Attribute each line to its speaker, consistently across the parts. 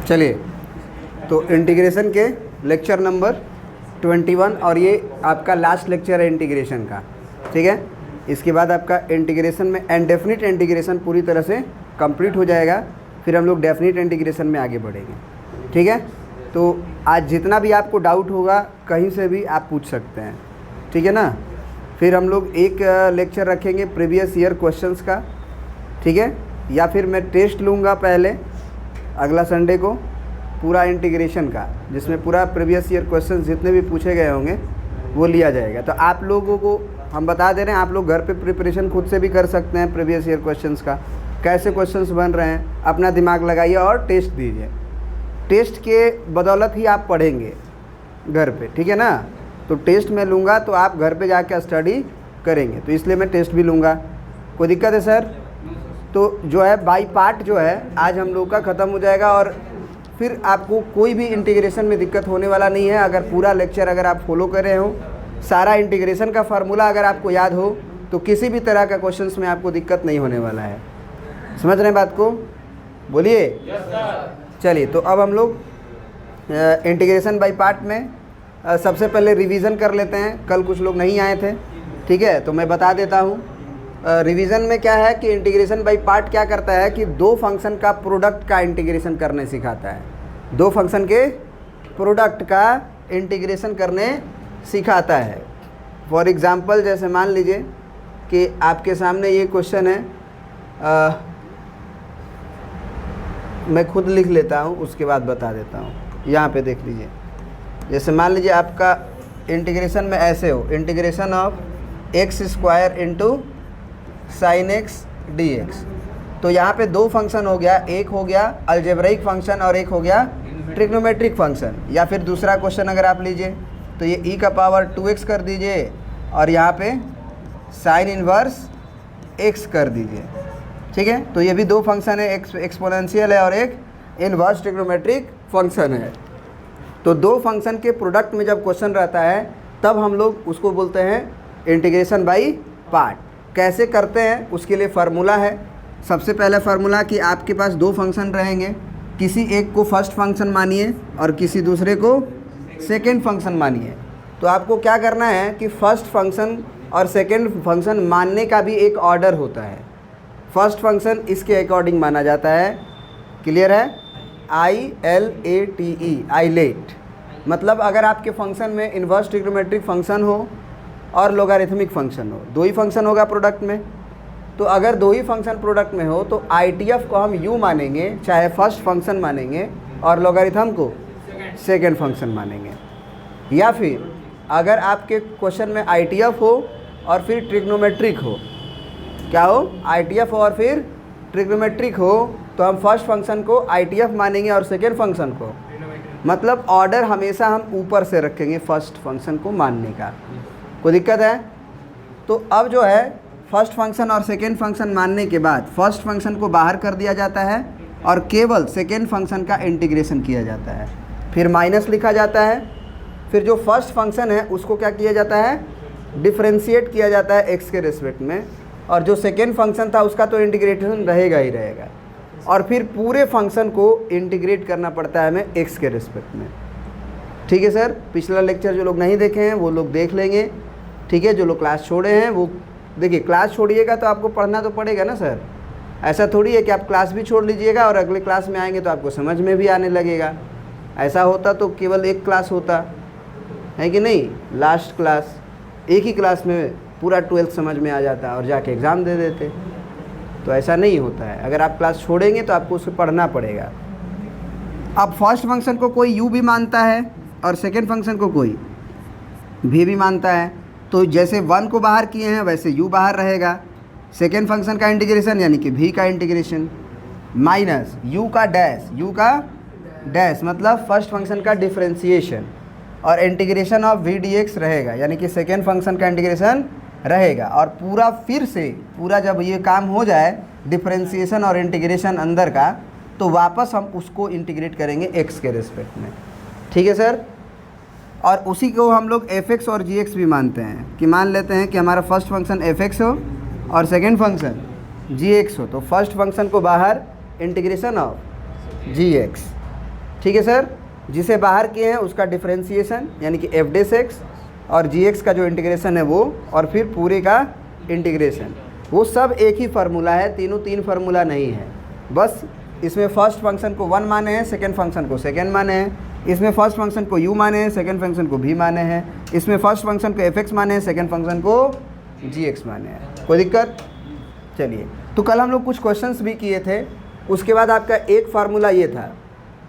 Speaker 1: चलिए, तो इंटीग्रेशन के लेक्चर नंबर 21 और ये आपका लास्ट लेक्चर है इंटीग्रेशन का, ठीक है। इसके बाद आपका इंटीग्रेशन में इनडेफिनिट इंटीग्रेशन पूरी तरह से कंप्लीट हो जाएगा, फिर हम लोग डेफिनिट इंटीग्रेशन में आगे बढ़ेंगे, ठीक है। तो आज जितना भी आपको डाउट होगा कहीं से भी आप पूछ सकते हैं, ठीक है ना। फिर हम लोग एक लेक्चर रखेंगे प्रीवियस ईयर क्वेश्चंस का, ठीक है, या फिर मैं टेस्ट लूँगा पहले अगला संडे को पूरा इंटीग्रेशन का, जिसमें पूरा प्रीवियस ईयर क्वेश्चन जितने भी पूछे गए होंगे वो लिया जाएगा। तो आप लोगों को हम बता दे रहे हैं, आप लोग घर पे प्रिपरेशन खुद से भी कर सकते हैं प्रीवियस ईयर क्वेश्चंस का, कैसे क्वेश्चंस बन रहे हैं, अपना दिमाग लगाइए और टेस्ट दीजिए। टेस्ट के बदौलत ही आप पढ़ेंगे घर पे, ठीक है ना। तो टेस्ट मैं लूँगा तो आप घर पे जाके स्टडी करेंगे, तो इसलिए मैं टेस्ट भी लूँगा। कोई दिक्कत है सर? तो जो है बाई पार्ट जो है आज हम लोग का ख़त्म हो जाएगा और फिर आपको कोई भी इंटीग्रेशन में दिक्कत होने वाला नहीं है। अगर पूरा लेक्चर अगर आप फॉलो कर रहे हो, सारा इंटीग्रेशन का फार्मूला अगर आपको याद हो, तो किसी भी तरह का क्वेश्चंस में आपको दिक्कत नहीं होने वाला है। समझ रहे हैं बात को? बोलिए। चलिए, तो अब हम लोग इंटीग्रेशन बाई पार्ट में सबसे पहले रिवीजन कर लेते हैं। कल कुछ लोग नहीं आए थे, ठीक है, तो मैं बता देता हूँ। रिवीजन में क्या है कि इंटीग्रेशन बाई पार्ट क्या करता है कि दो फंक्शन का प्रोडक्ट का इंटीग्रेशन करने सिखाता है। दो फंक्शन के प्रोडक्ट का इंटीग्रेशन करने सिखाता है। फॉर एग्ज़ाम्पल, जैसे मान लीजिए कि आपके सामने ये क्वेश्चन है, मैं खुद लिख लेता हूँ उसके बाद बता देता हूँ। यहाँ पे देख लीजिए, जैसे मान लीजिए आपका इंटीग्रेशन में ऐसे हो, integration of x square into sine x d x. तो यहाँ पे दो फंक्शन हो गया, एक हो गया अलजेब्राइक फंक्शन और एक हो गया ट्रिग्नोमेट्रिक फंक्शन। या फिर दूसरा क्वेश्चन अगर आप लीजिए तो ये e का पावर 2x कर दीजिए और यहाँ पे साइन इनवर्स x कर दीजिए, ठीक है। तो ये भी दो फंक्शन है, एक एक्सपोनेंशियल है और एक इनवर्स ट्रिग्नोमेट्रिक फंक्शन है। तो दो फंक्शन के प्रोडक्ट में जब क्वेश्चन रहता है तब हम लोग उसको बोलते हैं इंटीग्रेशन बाई पार्ट। कैसे करते हैं उसके लिए फार्मूला है। सबसे पहला फार्मूला कि आपके पास दो फंक्शन रहेंगे, किसी एक को फर्स्ट फंक्शन मानिए और किसी दूसरे को सेकेंड फंक्शन मानिए। तो आपको क्या करना है कि फर्स्ट फंक्शन और सेकेंड फंक्शन मानने का भी एक ऑर्डर होता है। फर्स्ट फंक्शन इसके अकॉर्डिंग माना जाता है, क्लियर है, ILATE, आइलेट। मतलब अगर आपके फंक्शन में इन्वर्स ट्रिग्नोमेट्रिक फंक्शन हो और लोगारिथमिक फंक्शन हो, दो ही फंक्शन होगा प्रोडक्ट में। तो अगर दो ही फंक्शन प्रोडक्ट में हो तो ITF को हम U मानेंगे, चाहे फर्स्ट फंक्शन मानेंगे, और लोगारिथम को सेकेंड फंक्शन मानेंगे। या फिर अगर आपके क्वेश्चन में ITF हो और फिर ट्रिग्नोमेट्रिक हो, क्या हो, ITF हो और फिर ट्रिग्नोमेट्रिक हो, तो हम फर्स्ट फंक्शन को ITF मानेंगे और सेकेंड फंक्शन को, मतलब ऑर्डर हमेशा हम ऊपर से रखेंगे फर्स्ट फंक्शन को मानने का। कोई दिक्कत है? तो अब जो है फर्स्ट फंक्शन और सेकेंड फंक्शन मानने के बाद फर्स्ट फंक्शन को बाहर कर दिया जाता है और केवल सेकेंड फंक्शन का इंटीग्रेशन किया जाता है। फिर माइनस लिखा जाता है। फिर जो फर्स्ट फंक्शन है उसको क्या किया जाता है, डिफ्रेंशिएट किया जाता है एक्स के रिस्पेक्ट में, और जो सेकेंड फंक्शन था उसका तो इंटीग्रेशन रहेगा ही रहेगा। और फिर पूरे फंक्शन को इंटीग्रेट करना पड़ता है हमें एक्स के रिस्पेक्ट में, ठीक है सर। पिछला लेक्चर जो लोग नहीं देखे हैं वो लोग देख लेंगे, ठीक है। जो लोग क्लास छोड़े हैं वो देखिए, क्लास छोड़िएगा तो आपको पढ़ना तो पड़ेगा ना सर। ऐसा थोड़ी है कि आप क्लास भी छोड़ लीजिएगा और अगले क्लास में आएंगे तो आपको समझ में भी आने लगेगा। ऐसा होता तो केवल एक क्लास होता है कि नहीं, लास्ट क्लास, एक ही क्लास में पूरा 12th समझ में आ जाता और जाके एग्ज़ाम दे देते। तो ऐसा नहीं होता है, अगर आप क्लास छोड़ेंगे तो आपको उसे पढ़ना पड़ेगा। अब फर्स्ट फंक्शन को कोई u भी मानता है और सेकेंड फंक्शन को कोई v भी मानता है। तो जैसे 1 को बाहर किए हैं वैसे u बाहर रहेगा। सेकेंड फंक्शन का इंटीग्रेशन यानी कि v का इंटीग्रेशन माइनस u का डैश मतलब फर्स्ट फंक्शन का डिफ्रेंशिएशन, और इंटीग्रेशन ऑफ v dx रहेगा, यानी कि सेकेंड फंक्शन का इंटीग्रेशन रहेगा। और पूरा फिर से पूरा जब ये काम हो जाए डिफ्रेंशिएशन और इंटीग्रेशन अंदर का, तो वापस हम उसको इंटीग्रेट करेंगे x के रिस्पेक्ट में, ठीक है सर। और उसी को हम लोग fx और gx भी मानते हैं, कि मान लेते हैं कि हमारा फर्स्ट फंक्शन fx हो और सेकेंड फंक्शन gx हो तो फर्स्ट फंक्शन को बाहर इंटीग्रेशन ऑफ gx, ठीक है सर। जिसे बाहर किए हैं उसका डिफरेंशिएशन यानी कि एफ डेस एक्स, और gx का जो इंटीग्रेशन है वो, और फिर पूरे का इंटीग्रेशन, वो सब एक ही फार्मूला है, तीनों तीन फार्मूला नहीं है। बस इसमें फर्स्ट फंक्शन को 1 माने हैं, सेकेंड फंक्शन को सेकेंड माने हैं, इसमें फर्स्ट फंक्शन को u माने हैं, सेकेंड फंक्शन को v माने हैं, इसमें फर्स्ट फंक्शन को fx माने हैं, सेकेंड फंक्शन को gx माने हैं। कोई दिक्कत? चलिए, तो कल हम लोग कुछ क्वेश्चंस भी किए थे। उसके बाद आपका एक फार्मूला ये था,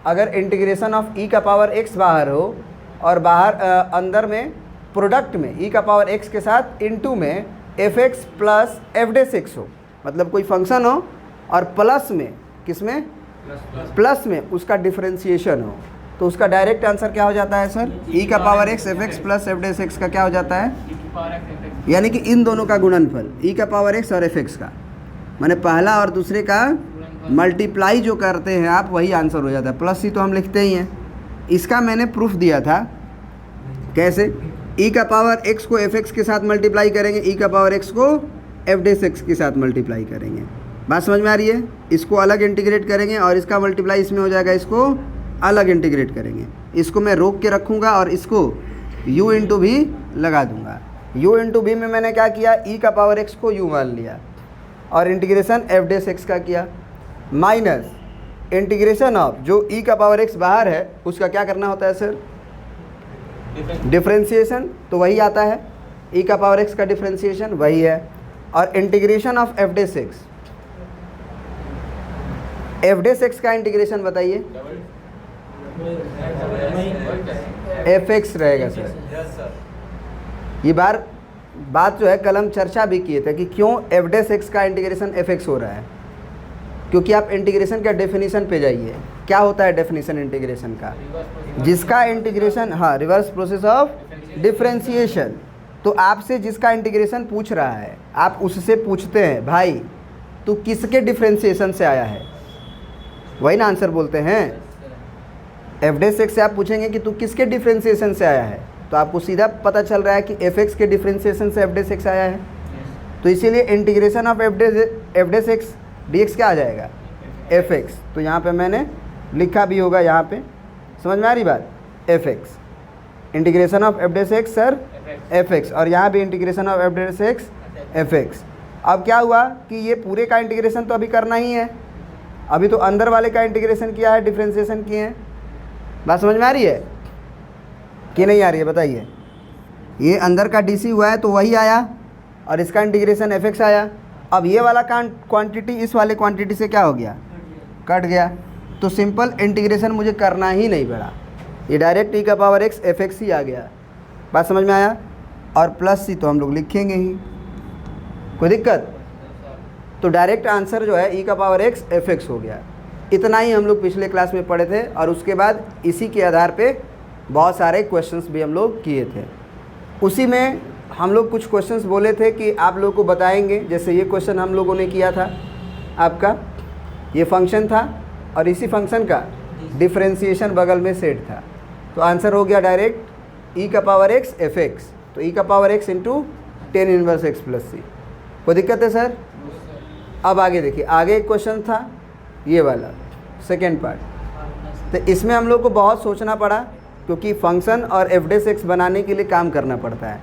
Speaker 1: अगर इंटीग्रेशन ऑफ e का पावर x बाहर हो और बाहर अंदर में प्रोडक्ट में e का पावर x के साथ इनटू में fx plus f dash x हो, मतलब कोई फंक्शन हो और प्लस में किसमें, प्लस में उसका डिफरेंशिएशन हो, तो उसका डायरेक्ट आंसर क्या हो जाता है सर? e का power x fx plus f dash x का क्या हो जाता है? यानी कि इन दोनों का गुणनफल, e का पावर x और fx का, माने पहला और दूसरे का मल्टीप्लाई जो करते हैं आप, वही आंसर हो जाता है। प्लस सी तो हम लिखते ही हैं। इसका मैंने प्रूफ दिया था, कैसे? e का पावर x को fx के साथ मल्टीप्लाई करेंगे, e का पावर x को एफ डेस एक्स के साथ मल्टीप्लाई करेंगे। बात समझ में आ रही है? इसको अलग इंटीग्रेट करेंगे और इसका मल्टीप्लाई इसमें हो जाएगा, इसको अलग इंटीग्रेट करेंगे। इसको मैं रोक के रखूँगा और इसको u इंटू भी लगा दूंगा। u इंटू भी में मैंने क्या किया, e का पावर x को u मान लिया और इंटीग्रेशन एफ डेस एक्स का किया, माइनस इंटीग्रेशन ऑफ जो e का पावर x बाहर है उसका क्या करना होता है सर? डिफरेंशिएशन, तो वही आता है, e का पावर x का डिफरेंशिएशन वही है, और integration of f dash x, f dash x का इंटीग्रेशन बताइए। एफ एक्स रहेगा सर। ये बात जो है कल हम चर्चा भी किए थे कि क्यों एफ डेस एक्स का इंटीग्रेशन एफ एक्स हो रहा है, क्योंकि आप इंटीग्रेशन का डेफिनेशन पे जाइए। क्या होता है डेफिनेशन इंटीग्रेशन का? जिसका इंटीग्रेशन, हाँ, रिवर्स प्रोसेस ऑफ डिफरेंशिएशन। तो आपसे जिसका इंटीग्रेशन पूछ रहा है, आप उससे पूछते हैं भाई तू किसके डिफरेंशिएशन से आया है, वही ना आंसर बोलते हैं। एफ डेस एक्स से आप पूछेंगे कि तू किसके डिफरेंशिएशन से आया है, तो आपको सीधा पता चल रहा है कि एफ एक्स के डिफरेंशिएशन से एफ डेस एक्स आया है। तो इसीलिए integration of f dash x d x क्या आ जाएगा? F x. तो यहाँ पे मैंने लिखा भी होगा, यहाँ पे समझ में आ रही बात? F x, integration of f dash x sir f x, और यहाँ भी integration of f dash x f x. अब क्या हुआ कि ये पूरे का इंटीग्रेशन तो अभी करना ही है, अभी तो अंदर वाले का इंटीग्रेशन किया है, डिफरेंशिएशन किए हैं। बात समझ में आ रही है कि नहीं आ रही है बताइए? ये अंदर का डी सी हुआ है तो वही आया, और इसका इंटीग्रेशन एफ एक्स आया। अब ये वाला क्वांटिटी इस वाले क्वांटिटी से क्या हो गया? कट गया। तो सिंपल इंटीग्रेशन मुझे करना ही नहीं पड़ा, ये डायरेक्ट e का पावर x एफ एक्स ही आ गया। बात समझ में आया? और प्लस सी तो हम लोग लिखेंगे ही, कोई दिक्कत? तो डायरेक्ट आंसर जो है e का पावर x एफ एक्स हो गया। इतना ही हम लोग पिछले क्लास में पढ़े थे, और उसके बाद इसी के आधार पे बहुत सारे क्वेश्चंस भी हम लोग किए थे। उसी में हम लोग कुछ क्वेश्चंस बोले थे कि आप लोगों को बताएंगे। जैसे ये क्वेश्चन हम लोगों ने किया था, आपका ये फंक्शन था और इसी फंक्शन का डिफरेंशिएशन बगल में सेट था, तो आंसर हो गया डायरेक्ट e का पावर x एफ एक्स। तो e का power x into 10 inverse x plus c. कोई दिक्कत है सर? अब आगे देखिए, आगे एक क्वेश्चन था ये वाला सेकेंड पार्ट। तो इसमें हम लोग को बहुत सोचना पड़ा, क्योंकि फंक्शन और एफ डेस एक्स बनाने के लिए काम करना पड़ता है।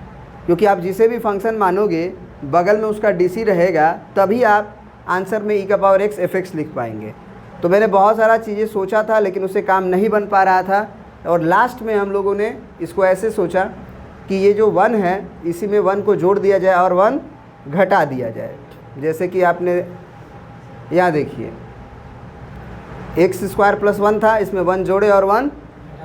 Speaker 1: क्योंकि आप जिसे भी फंक्शन मानोगे बगल में उसका डीसी रहेगा, तभी आप आंसर में e का पावर x एफ एक्स लिख पाएंगे। तो मैंने बहुत सारा चीज़ें सोचा था, लेकिन उससे काम नहीं बन पा रहा था, और लास्ट में हम लोगों ने इसको ऐसे सोचा कि ये जो 1 है इसी में 1 को जोड़ दिया जाए और 1 घटा दिया जाए। जैसे कि आपने यहाँ देखिए, एक्स स्क्वायर प्लस 1 था, इसमें 1 जोड़े और 1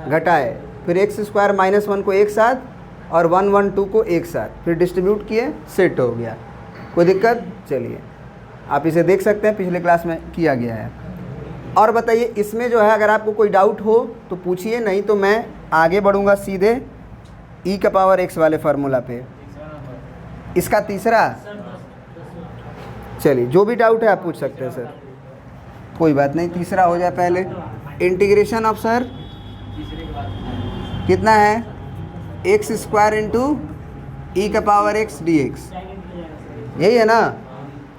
Speaker 1: घटाए, फिर एक्स स्क्वायर माइनस 1 को एक साथ और 1 1 2 को एक साथ, फिर डिस्ट्रीब्यूट किए, सेट हो गया। कोई दिक्कत? चलिए, आप इसे देख सकते हैं, पिछले क्लास में किया गया है। और बताइए, इसमें जो है अगर आपको कोई डाउट हो तो पूछिए, नहीं तो मैं आगे बढ़ूंगा सीधे e का पावर x वाले फार्मूला पे। इसका तीसरा, चलिए जो भी डाउट है आप पूछ सकते हैं सर, कोई बात नहीं। तीसरा हो जाए पहले, इंटीग्रेशन ऑफ सर कितना है? एक्स स्क्वायर इंटू ई का पावर x डी एक्स, यही है ना?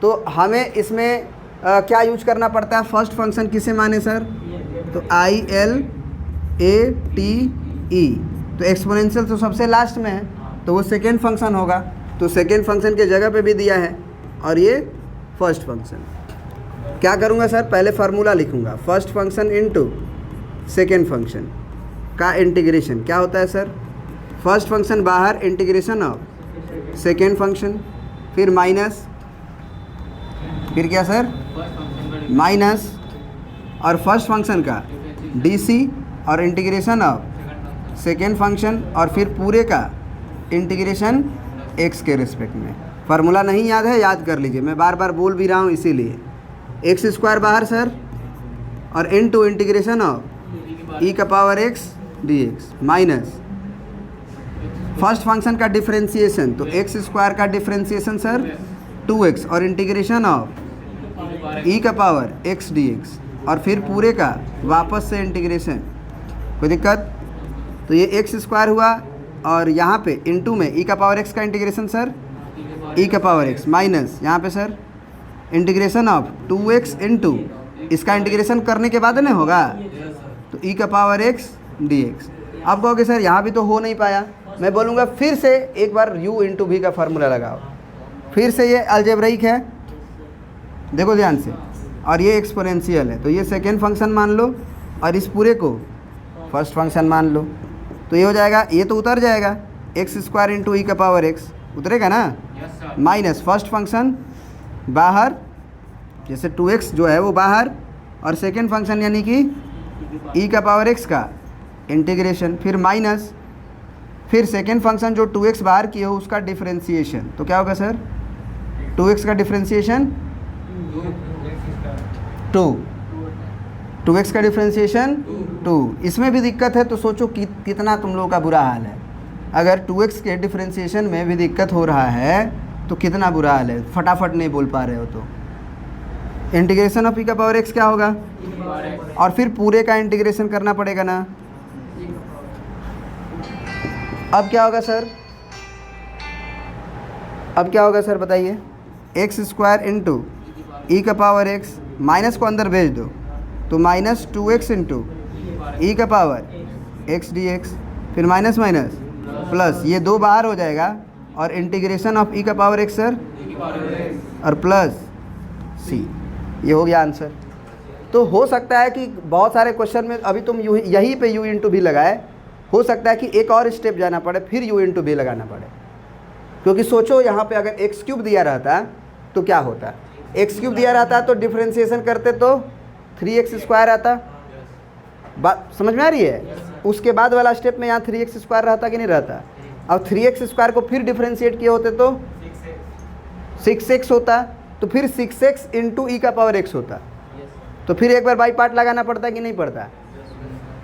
Speaker 1: तो हमें इसमें क्या यूज करना पड़ता है, फर्स्ट फंक्शन किसे माने सर, तो ILATE, तो एक्सपोनेंशियल तो सबसे लास्ट में है, तो वो सेकेंड फंक्शन होगा, तो सेकेंड फंक्शन के जगह पे भी दिया है, और ये फर्स्ट फंक्शन। क्या करूँगा सर, पहले फार्मूला लिखूँगा, first function into second function का इंटीग्रेशन क्या होता है सर, फर्स्ट फंक्शन बाहर, इंटीग्रेशन ऑफ सेकेंड फंक्शन, फिर माइनस, फिर क्या सर, माइनस और फर्स्ट फंक्शन का DC और इंटीग्रेशन ऑफ सेकेंड फंक्शन, और फिर पूरे का इंटीग्रेशन x के रिस्पेक्ट में। फार्मूला नहीं याद है, याद कर लीजिए, मैं बार बार बोल भी रहा हूँ इसीलिए। एक्स स्क्वायर बाहर सर, और into integration of e⁻x dx minus first function का डिफरेंशिएशन, तो एक्स स्क्वायर का डिफरेंशिएशन सर 2x और इंटीग्रेशन ऑफ e⁻x dx, और फिर पूरे का वापस से इंटीग्रेशन, कोई दिक्कत, तो ये एक्स स्क्वायर हुआ, और यहाँ पे इनटू में e⁻x का इंटीग्रेशन सर e⁻x माइनस यहाँ पे sir integration of 2x into, इसका इंटीग्रेशन करने के बाद ना होगा, तो e⁻x dx। अब कहोगे सर यहाँ भी तो हो नहीं पाया, मैं बोलूँगा फिर से एक बार u इंटू v का फार्मूला लगाओ, फिर से ये अलजेब्रिक है, देखो ध्यान से, और ये एक्सपोनेंशियल है, तो ये सेकेंड फंक्शन मान लो, और इस पूरे को फर्स्ट फंक्शन मान लो, तो ये हो जाएगा, ये तो उतर जाएगा, एक्स स्क्वायर इंटू e⁻x उतरेगा ना, माइनस फर्स्ट फंक्शन बाहर, जैसे 2x जो है वो बाहर, और सेकेंड फंक्शन यानी कि e⁻x का इंटीग्रेशन, फिर माइनस, फिर सेकेंड फंक्शन जो 2x बाहर किए हो उसका डिफरेंशिएशन, तो क्या होगा सर, 2x का डिफरेंशिएशन 2x का डिफरेंशिएशन 2। इसमें भी दिक्कत है, तो सोचो कि कितना तुम लोगों का बुरा हाल है, अगर 2x के डिफरेंशिएशन में भी दिक्कत हो रहा है तो कितना बुरा हाल है, फटाफट नहीं बोल पा रहे हो तो। इंटीग्रेशन ऑफ e⁻x क्या होगा, और फिर पूरे का इंटीग्रेशन करना पड़ेगा ना। अब क्या होगा सर, अब क्या होगा सर बताइए, x square into e⁻x, minus को अंदर भेज दो, तो minus 2x into e⁻x dx, फिर माइनस माइनस प्लस, ये दो बाहर हो जाएगा, और इंटीग्रेशन ऑफ e⁻x सर, और प्लस c, ये हो गया आंसर। तो हो सकता है कि बहुत सारे क्वेश्चन में अभी तुम यहीं पे u इंटू भी लगाए, हो सकता है कि एक और स्टेप जाना पड़े, फिर u इंटू भी लगाना पड़े, क्योंकि सोचो यहाँ पे अगर x³ दिया रहता तो क्या होता, x³ दिया रहता तो डिफरेंशिएशन करते तो 3x² आता, बात समझ में आ रही है। उसके बाद वाला स्टेप में यहाँ 3x² रहता कि नहीं रहता, अब 3x² को फिर डिफरेंशिएट किए होते तो 6x होता, तो फिर 6x इंटू e⁻x होता, तो फिर एक बार बाई पार्ट लगाना पड़ता कि नहीं पड़ता,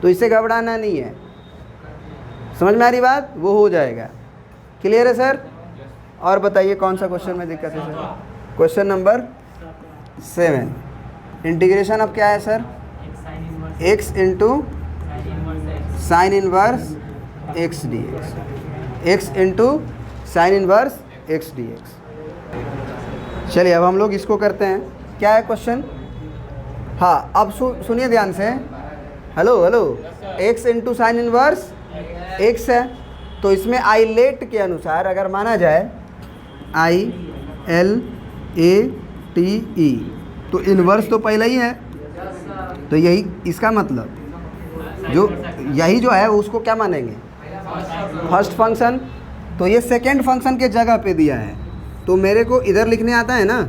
Speaker 1: तो इससे घबराना नहीं है, समझ में आ रही बात, वो हो जाएगा। क्लियर है सर। और बताइए कौन सा क्वेश्चन में दिक्कत है सर, क्वेश्चन नंबर 7, इंटीग्रेशन अब क्या है sir, x into sine inverse x dx, x into sine inverse x dx। चलिए अब हम लोग इसको करते हैं, क्या है क्वेश्चन, हाँ अब सुनिए ध्यान से, hello hello, x into sine inverse x है, तो इसमें आइलेट के अनुसार अगर माना जाए ILATE, तो इनवर्स तो पहले ही है, तो यही इसका मतलब जो यही जो है उसको क्या मानेंगे, फर्स्ट फंक्शन, तो ये सेकेंड फंक्शन के जगह पे दिया है, तो मेरे को इधर लिखने आता है ना,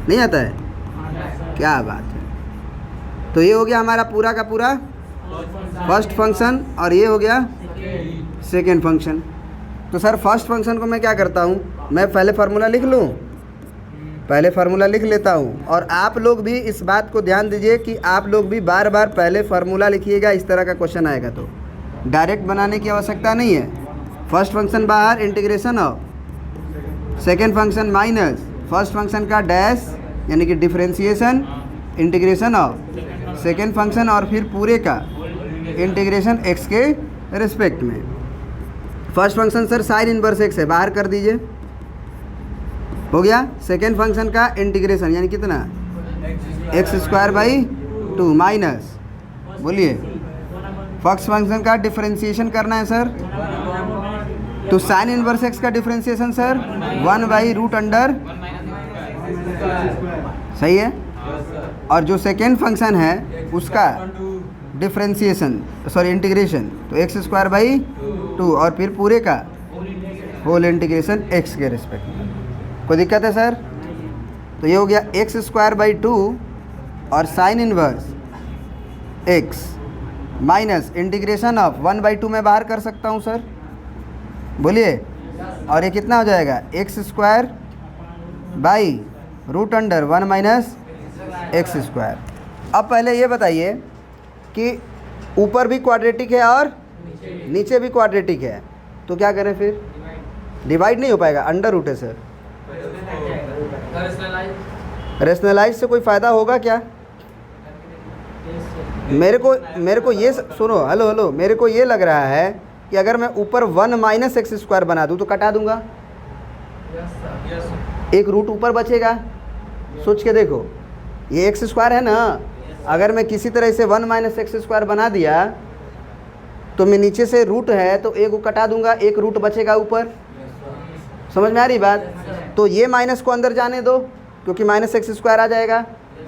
Speaker 1: नहीं आता है, क्या बात है। तो ये हो गया हमारा पूरा का पूरा फर्स्ट फंक्शन, और ये हो गया सेकेंड फंक्शन। तो सर फर्स्ट फंक्शन को मैं क्या करता हूँ, मैं पहले फार्मूला लिख लूँ, पहले फार्मूला लिख लेता हूँ, और आप लोग भी इस बात को ध्यान दीजिए कि आप लोग भी बार बार पहले फार्मूला लिखिएगा, इस तरह का क्वेश्चन आएगा तो डायरेक्ट बनाने की आवश्यकता नहीं है। फर्स्ट फंक्शन बाहर, integration of second function minus first function का डैश यानी कि differentiation, integration of second function, और फिर पूरे का इंटीग्रेशन x के रिस्पेक्ट में। First function sir sine inverse x है, बाहर कर दीजिए, हो गया। सेकेंड फंक्शन का इंटीग्रेशन यानी कितना, एक्स स्क्वायर बाई 2 माइनस, बोलिए फर्स्ट फंक्शन का डिफरेंशिएशन करना है सर, तो साइन इनवर्स एक्स का डिफरेंशिएशन सर 1/√अंडर, सही है। और जो सेकेंड फंक्शन है उसका डिफरेंशिएशन सॉरी इंटीग्रेशन, तो एक्स स्क्वायर बाई 2 और फिर पूरे का होल इंटीग्रेशन एक्स के रिस्पेक्ट में। कोई दिक्कत है सर? तो ये हो गया एक्स स्क्वायर बाई 2 और sine inverse x minus integration of 1/2 में बाहर कर सकता हूँ सर, बोलिए। और ये कितना हो जाएगा, x square by √under 1 minus x square. अब पहले ये बताइए कि ऊपर भी क्वाड्रेटिक है और नीचे भी क्वाड्रेटिक है, तो क्या करें फिर? डिवाइड नहीं हो पाएगा, अंडर रूट है सर। रेशनलाइज से कोई फ़ायदा होगा क्या? मेरे को ये सुनो, हेलो, मेरे को ये लग रहा है कि अगर मैं ऊपर 1 माइनस एक्स स्क्वायर बना दूँ तो कटा दूंगा, एक रूट ऊपर बचेगा। सोच के देखो, ये एक्स स्क्वायर है ना, अगर मैं किसी तरह से 1 माइनस एक्स स्क्वायर बना दिया तो मैं नीचे से रूट है तो एक को कटा दूंगा, एक रूट बचेगा ऊपर। समझ में आ रही बात? तो ये माइनस को अंदर जाने दो क्योंकि माइनस एक्स स्क्वायर आ जाएगा,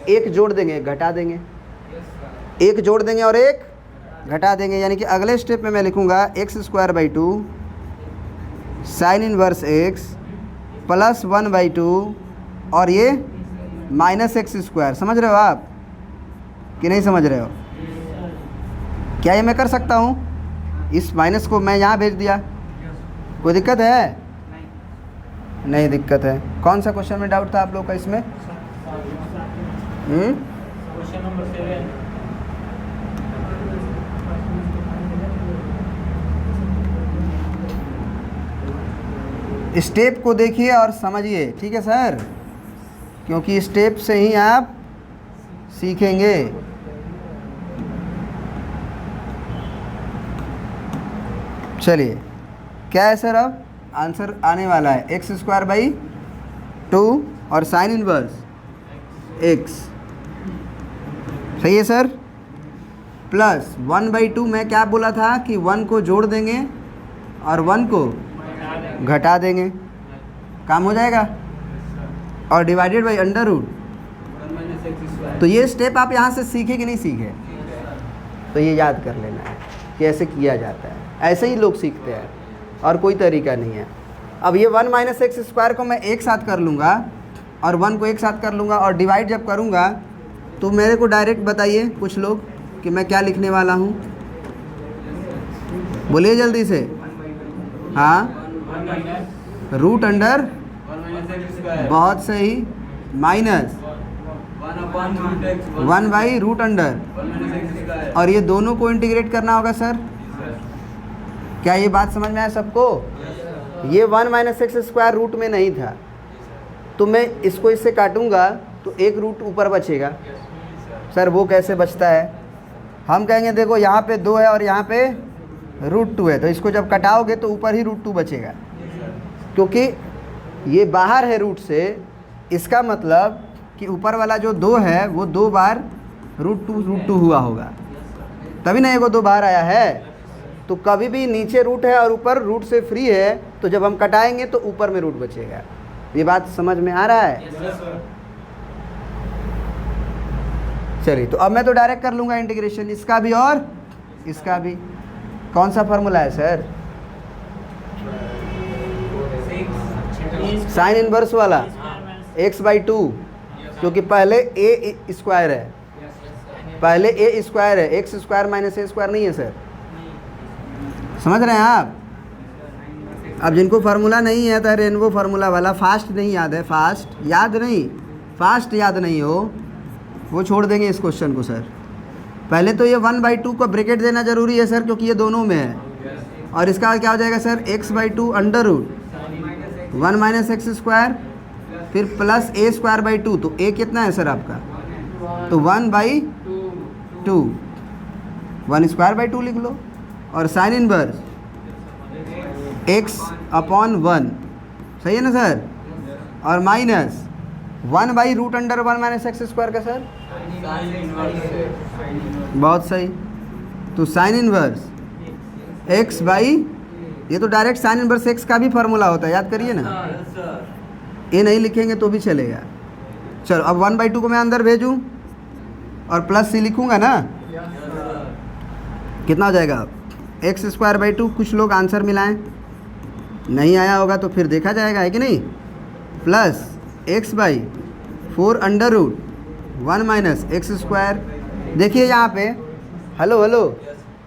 Speaker 1: एक जोड़ देंगे एक घटा देंगे, एक जोड़ देंगे और एक घटा देंगे। यानी कि अगले स्टेप में मैं लिखूंगा x square by 2 sine inverse x plus 1/2 और ये माइनस एक्स स्क्वायर। समझ रहे हो आप कि नहीं समझ रहे हो? क्या ये मैं कर सकता हूँ? इस माइनस को मैं यहाँ भेज दिया, कोई दिक्कत है? नहीं दिक्कत है। कौन सा क्वेश्चन में डाउट था आप लोग का इसमें?
Speaker 2: Question number 7।
Speaker 1: स्टेप को देखिए और समझिए, ठीक है सर, क्योंकि स्टेप से ही आप सीखेंगे। चलिए क्या है सर, अब आंसर आने वाला है एक्स स्क्वायर बाई 2 और साइन इनवर्स एक्स, सही है सर, प्लस 1/2 में क्या बोला था कि 1 को जोड़ देंगे और 1 को घटा देंगे, काम हो जाएगा, और डिवाइडेड बाई अंडर रूट। तो ये स्टेप आप यहाँ से सीखे कि नहीं सीखे? तो ये याद कर लेना है कैसे किया जाता है, ऐसे ही लोग सीखते हैं और कोई तरीका नहीं है। अब ये 1 माइनस एक्स स्क्वायर को मैं एक साथ कर लूँगा और 1 को एक साथ कर लूँगा और डिवाइड जब करूँगा तो मेरे को डायरेक्ट बताइए कुछ लोग कि मैं क्या लिखने वाला हूँ, बोलिए जल्दी से। हाँ, रूट अंडर, बहुत सही, माइनस 1/√अंडर, और ये दोनों को इंटीग्रेट करना होगा सर। क्या ये बात समझ में आया सबको? ये 1 माइनस एक्स स्क्वायर रूट में नहीं था, तो मैं इसको इससे काटूंगा तो एक रूट ऊपर बचेगा। सर वो कैसे बचता है? हम कहेंगे देखो यहाँ पे 2 है और यहाँ पे √2 है, तो इसको जब कटाओगे तो ऊपर ही √2 बचेगा, क्योंकि ये बाहर है रूट से, इसका मतलब कि ऊपर वाला जो 2 है वो 2 बार √2 हुआ होगा, तभी ना एगो 2 बाहर आया है। तो कभी भी नीचे रूट है और ऊपर रूट से फ्री है, तो जब हम कटाएंगे तो ऊपर में रूट बचेगा। ये बात समझ में आ रहा है? चलिए, तो अब मैं तो डायरेक्ट कर लूँगा इंटीग्रेशन, इसका भी और इसका भी। कौन सा फार्मूला है सर? साइन इनवर्स वाला x/2, क्योंकि पहले ए स्क्वायर है, पहले ए स्क्वायर है, एक्स स्क्वायर माइनस ए स्क्वायर नहीं है सर। समझ रहे हैं आप? अब जिनको फार्मूला नहीं है तो रेनबो फार्मूला वाला फास्ट नहीं याद है, फास्ट याद नहीं हो, वो छोड़ देंगे इस क्वेश्चन को सर। पहले तो ये 1/2 को ब्रैकेट देना ज़रूरी है सर, क्योंकि ये दोनों में है, और इसका क्या हो जाएगा sir, x/2 under root 1 minus x square फिर प्लस a²/2। तो a कितना है सर आपका? तो 1/2, 1²/2 लिख लो, और साइन इनवर्स x/1, सही है ना सर? और माइनस 1/√(1 - x²) का सर बहुत सही। तो साइन इनवर्स x बाई, ये तो डायरेक्ट साइन इनवर्स x का भी फार्मूला होता है, याद करिए ना। ये नहीं लिखेंगे तो भी चलेगा। चलो अब 1/2 को मैं अंदर भेजूँ और प्लस c लिखूँगा ना, कितना हो जाएगा x²/2। कुछ लोग आंसर मिलाएं, नहीं आया होगा तो फिर देखा जाएगा, है कि नहीं। Plus x/4√(1 - x²। देखिए यहाँ पे, हेलो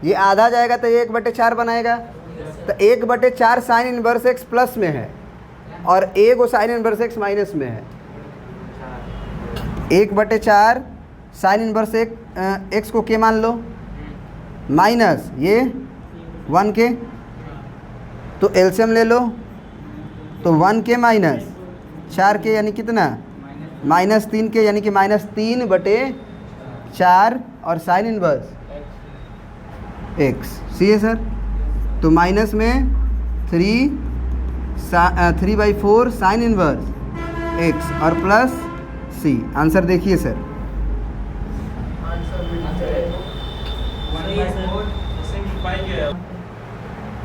Speaker 1: ये आधा जाएगा तो ये 1/4 बनाएगा। तो 1/4 साइन इनवर्स x प्लस में है और a को साइन इनवर्स x माइनस में है। 1/4 साइन इनवर्स x को के मान लो, माइनस ये 1 के, तो एलसीएम ले लो। तो 1 के माइनस 4 के यानी कितना, -3 के, यानी कि -3/4 और साइन इनवर्स x। सी है सर। तो माइनस में 3/4 साइन इनवर्स x और प्लस c। आंसर देखिए सर।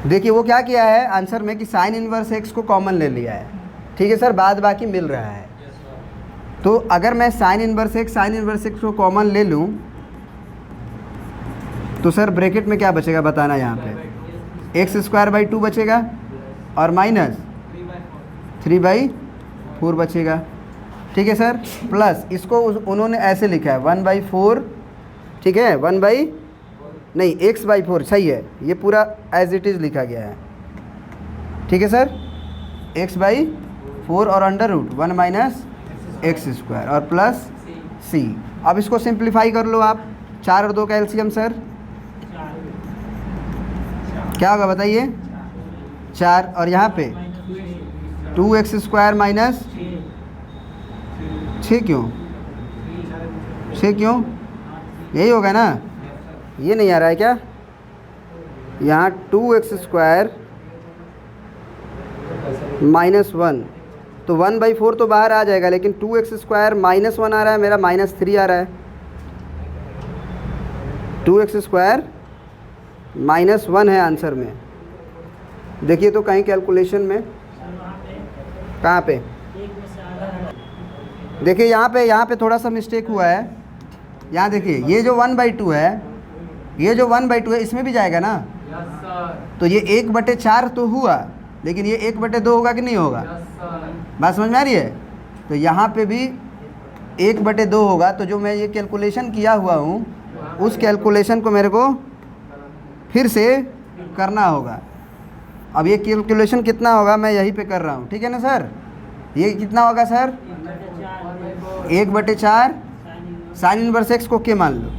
Speaker 1: देखिए वो क्या किया है आंसर में कि साइन इनवर्स x को कॉमन ले लिया है, ठीक है सर, बाद बाकी मिल रहा है। तो अगर मैं साइन इनवर्स x को कॉमन ले लूँ तो सर ब्रैकेट में क्या बचेगा बताना, यहाँ पे x²/2 बचेगा और माइनस 3/4 बचेगा, ठीक है सर। प्लस इसको उन्होंने ऐसे लिखा है 1/4, ठीक है, x/4 सही है, ये पूरा एज इट इज़ लिखा गया है, ठीक है सर। x/4 और √1 - x² और प्लस c। अब इसको सिंप्लीफाई कर लो आप, 4 और 2 का एलसीएम सर क्या होगा बताइए, 4 और यहाँ पे 2x² माइनस 6 क्यों, यही होगा ना, ये नहीं आ रहा है क्या। यहाँ 2x² -1, तो 1/4 तो बाहर आ जाएगा, लेकिन 2x² -1 आ रहा है, मेरा -3 आ रहा है। 2x² -1 है आंसर में। देखिए तो कहीं कैलकुलेशन में कहाँ पे, देखिए यहाँ पे थोड़ा सा मिस्टेक हुआ है। यहाँ देखिए ये जो 1/2 है, इसमें भी जाएगा ना। तो ये 1/4 तो हुआ, लेकिन ये 1/2 होगा कि नहीं होगा, बात समझ में आ रही है। तो यहाँ पे भी 1/2 होगा। तो जो मैं ये कैलकुलेशन किया हुआ हूँ, उस कैलकुलेशन को मेरे को फिर से करना होगा। अब ये कैलकुलेशन कितना होगा मैं यहीं पे कर रहा हूँ, ठीक है ना सर। ये कितना होगा सर, 1/4 साइन इनवर्स x को के मान लो,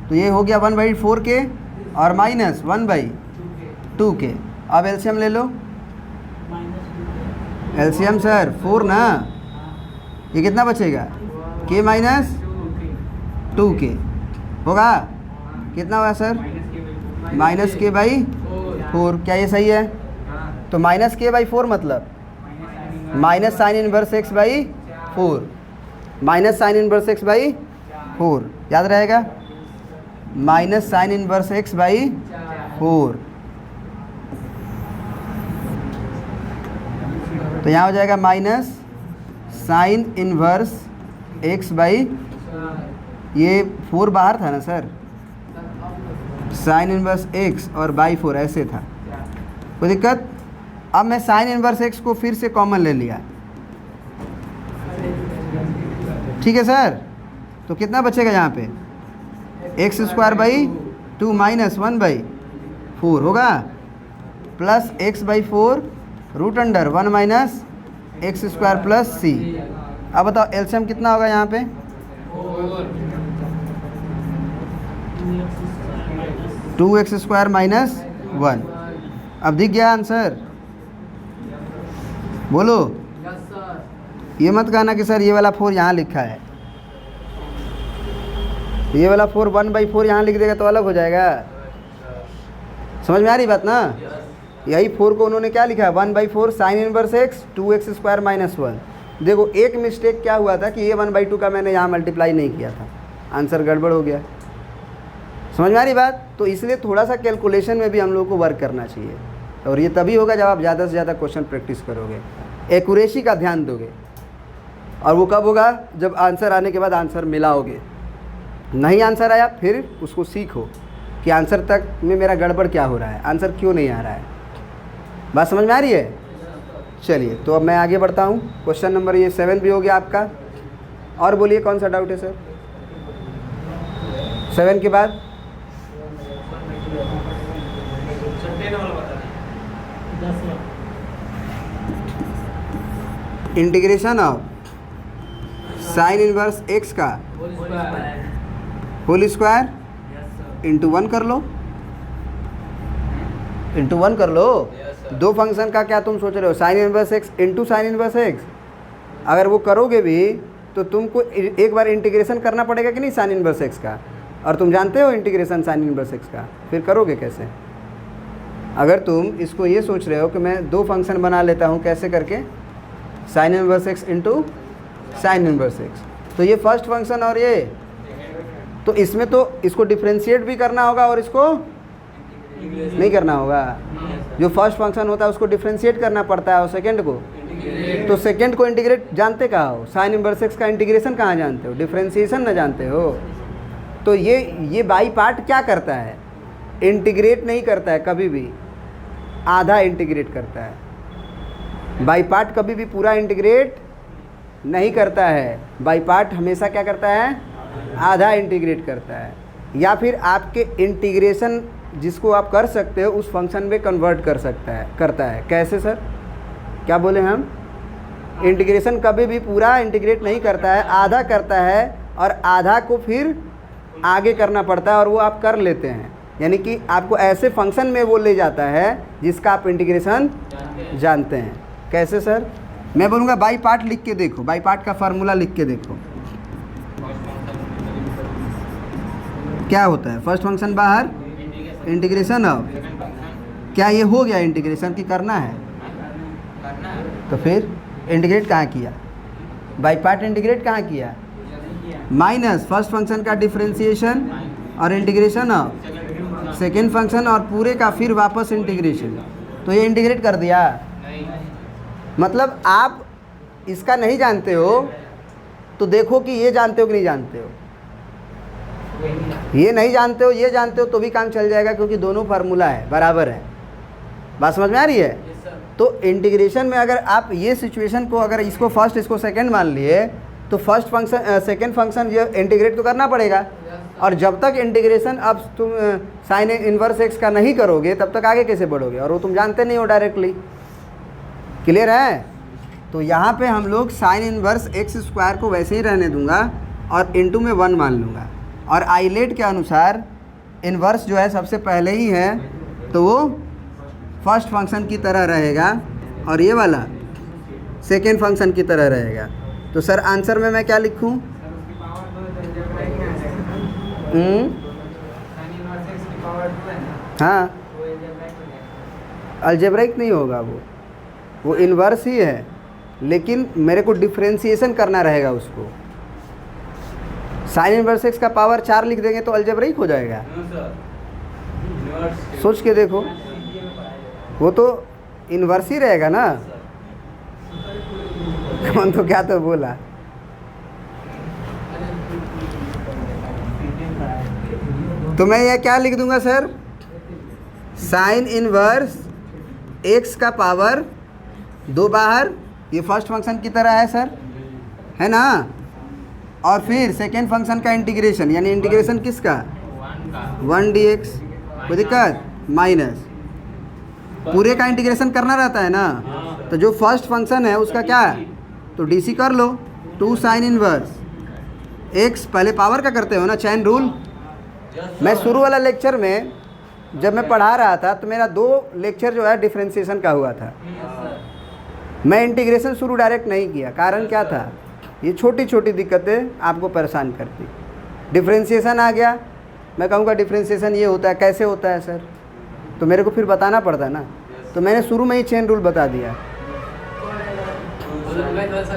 Speaker 1: तो ये हो गया 1/4 के और माइनस 1/2 के। अब एलसीएम ले लो, एलसीएम सर 4 ना, ये कितना बचेगा, k - 2k होगा, कितना होगा सर, -k/4। क्या ये सही है। तो -k/4 मतलब minus sine inverse x/4, sine inverse x/4 याद रहेगा, साइन इनवर्स x/4। तो यहाँ हो जाएगा साइन इनवर्स x ये 4 बाहर था ना सर, साइन इनवर्स x और /4 ऐसे था, कोई दिक्कत। अब मैं साइन इनवर्स x को फिर से कॉमन ले लिया, ठीक है सर। तो कितना बचेगा यहाँ पे, x²/2 माइनस 1/4 होगा, plus x/4 √1 - x² plus c। अब बताओ एलसीएम कितना होगा यहाँ पे, 2x² -1। अब दिख गया आंसर, बोलो। ये मत कहना कि सर ये वाला 4 यहाँ लिखा है, ये वाला 4 1/4 यहाँ लिख देगा तो अलग हो जाएगा। समझ में आ रही बात ना। यही 4 को उन्होंने क्या लिखा है, 1/4 साइन इनवर्स x 2x² -1। देखो एक मिस्टेक क्या हुआ था कि a1/2 का मैंने यहाँ मल्टीप्लाई नहीं किया था, आंसर गड़बड़ हो गया। समझ में आ रही बात? तो इसलिए थोड़ा सा कैलकुलेशन में भी हम लोग को वर्क करना चाहिए, और ये तभी होगा जब आप ज़्यादा से ज़्यादा क्वेश्चन प्रैक्टिस करोगे, एक्यूरेसी का ध्यान दोगे। और वो कब होगा? जब आंसर आने के बाद आंसर मिलाओगे। नहीं आंसर आया फिर उसको सीखो कि आंसर तक में मेरा गड़बड़ क्या हो रहा है, आंसर क्यों नहीं आ रहा है। बात समझ में आ रही है? चलिए तो अब मैं आगे बढ़ता हूँ। क्वेश्चन नंबर ये 7 भी हो गया आपका। और बोलिए कौन सा डाउट है सर 7 के बाद? Integration of sine inverse x का होल स्क्वायर इंटू 1 कर लो, इंटू 1 कर लो। दो फंक्शन का क्या तुम सोच रहे हो? Sine inverse x into sine inverse x। अगर वो करोगे भी तो तुमको एक बार इंटीग्रेशन करना पड़ेगा कि नहीं साइन इनवर्स x का, और तुम जानते हो इंटीग्रेशन साइन इनवर्स x का, फिर करोगे कैसे? अगर तुम इसको ये सोच रहे हो कि मैं दो फंक्शन बना लेता हूँ कैसे करके, sine inverse x into sine inverse x, तो ये फर्स्ट फंक्शन और ये, तो इसमें तो इसको डिफ्रेंशिएट भी करना होगा और इसको नहीं करना होगा। जो फर्स्ट फंक्शन होता है उसको डिफ्रेंशिएट करना पड़ता है और सेकंड को, तो सेकंड को इंटीग्रेट जानते कहाँ हो? साइन इनवर्स x का इंटीग्रेशन कहाँ जानते हो? डिफ्रेंशिएशन ना जानते हो। तो ये बाई पार्ट क्या करता है? इंटीग्रेट नहीं करता है कभी भी, आधा इंटीग्रेट करता है। बाई पार्ट कभी भी पूरा इंटीग्रेट नहीं करता है, बाई पार्ट हमेशा क्या करता है? आधा इंटीग्रेट करता है। या फिर आपके इंटीग्रेशन जिसको आप कर सकते हो उस फंक्शन में कन्वर्ट करता है। कैसे सर? क्या बोले हम? इंटीग्रेशन कभी भी पूरा इंटीग्रेट नहीं करता है, आधा करता है, और आधा को फिर आगे करना पड़ता है और वो आप कर लेते हैं। यानी कि आपको ऐसे फंक्शन में वो ले जाता है जिसका आप इंटीग्रेशन जानते हैं। कैसे सर? मैं बोलूँगा बाई पार्ट लिख के देखो, बाई पार्ट का फार्मूला लिख के देखो क्या होता है। फर्स्ट फंक्शन बाहर, इंटीग्रेशन ऑफ, क्या ये हो गया इंटीग्रेशन की करना है? तो फिर इंटीग्रेट कहाँ किया? बाई पार्ट इंटीग्रेट कहाँ किया? माइनस फर्स्ट फंक्शन का डिफरेंशिएशन और इंटीग्रेशन ऑफ सेकेंड फंक्शन और पूरे का फिर वापस इंटीग्रेशन, तो ये इंटीग्रेट कर दिया। मतलब आप इसका नहीं जानते हो तो देखो कि ये जानते हो कि नहीं जानते हो। ये नहीं जानते हो, ये जानते हो तो भी काम चल जाएगा, क्योंकि दोनों फार्मूला है, बराबर है। बात समझ में आ रही है? तो इंटीग्रेशन में अगर आप ये सिचुएशन को, अगर इसको फर्स्ट इसको सेकंड मान लिए, तो फर्स्ट फंक्शन सेकंड फंक्शन ये इंटीग्रेट तो करना पड़ेगा। और जब तक इंटीग्रेशन अब तुम साइन इनवर्स x का नहीं करोगे तब तक आगे कैसे बढ़ोगे, और वो तुम जानते नहीं हो डायरेक्टली। क्लियर है? तो यहाँ पे हम लोग साइन इनवर्स x² को वैसे ही रहने दूंगा और इंटू में 1 मान लूँगा, और आइलेट के अनुसार इनवर्स जो है सबसे पहले ही है तो वो फर्स्ट फंक्शन की तरह रहेगा और ये वाला सेकेंड फंक्शन की तरह रहेगा। तो सर आंसर में मैं क्या लिखूं? हाँ, अलजेब्रिक नहीं होगा, वो इन्वर्स ही है, लेकिन मेरे को डिफ्रेंशिएशन करना रहेगा उसको। साइन इनवर्स x का पावर 4 लिख देंगे तो अलजेब्रिक हो जाएगा। सोच के देखो, वो तो इन्वर्स ही रहेगा ना। कौन तो क्या तो बोला। तो मैं ये क्या लिख दूंगा सर? साइन इनवर्स x का पावर 2 बाहर, ये फर्स्ट फंक्शन की तरह है सर, है ना। और फिर सेकेंड फंक्शन का इंटीग्रेशन, यानी इंटीग्रेशन किसका? 1 dx, कोई दिक्कत? माइनस पूरे का इंटीग्रेशन करना रहता है ना। तो जो फर्स्ट फंक्शन है उसका क्या है? तो डीसी कर लो, 2 साइन इनवर्स x, पहले पावर का करते हो ना, चैन रूल। मैं शुरू वाला लेक्चर में जब मैं पढ़ा रहा था तो मेरा 2 लेक्चर जो है डिफ्रेंशिएशन का हुआ था। मैं इंटीग्रेशन शुरू डायरेक्ट नहीं किया, कारण क्या था? ये छोटी छोटी दिक्कतें आपको परेशान करती। डिफ्रेंशिएशन आ गया, मैं कहूँगा डिफ्रेंशिएशन ये होता है, कैसे होता है सर? तो मेरे को फिर बताना पड़ता ना, तो मैंने शुरू में ही चेन रूल बता दिया।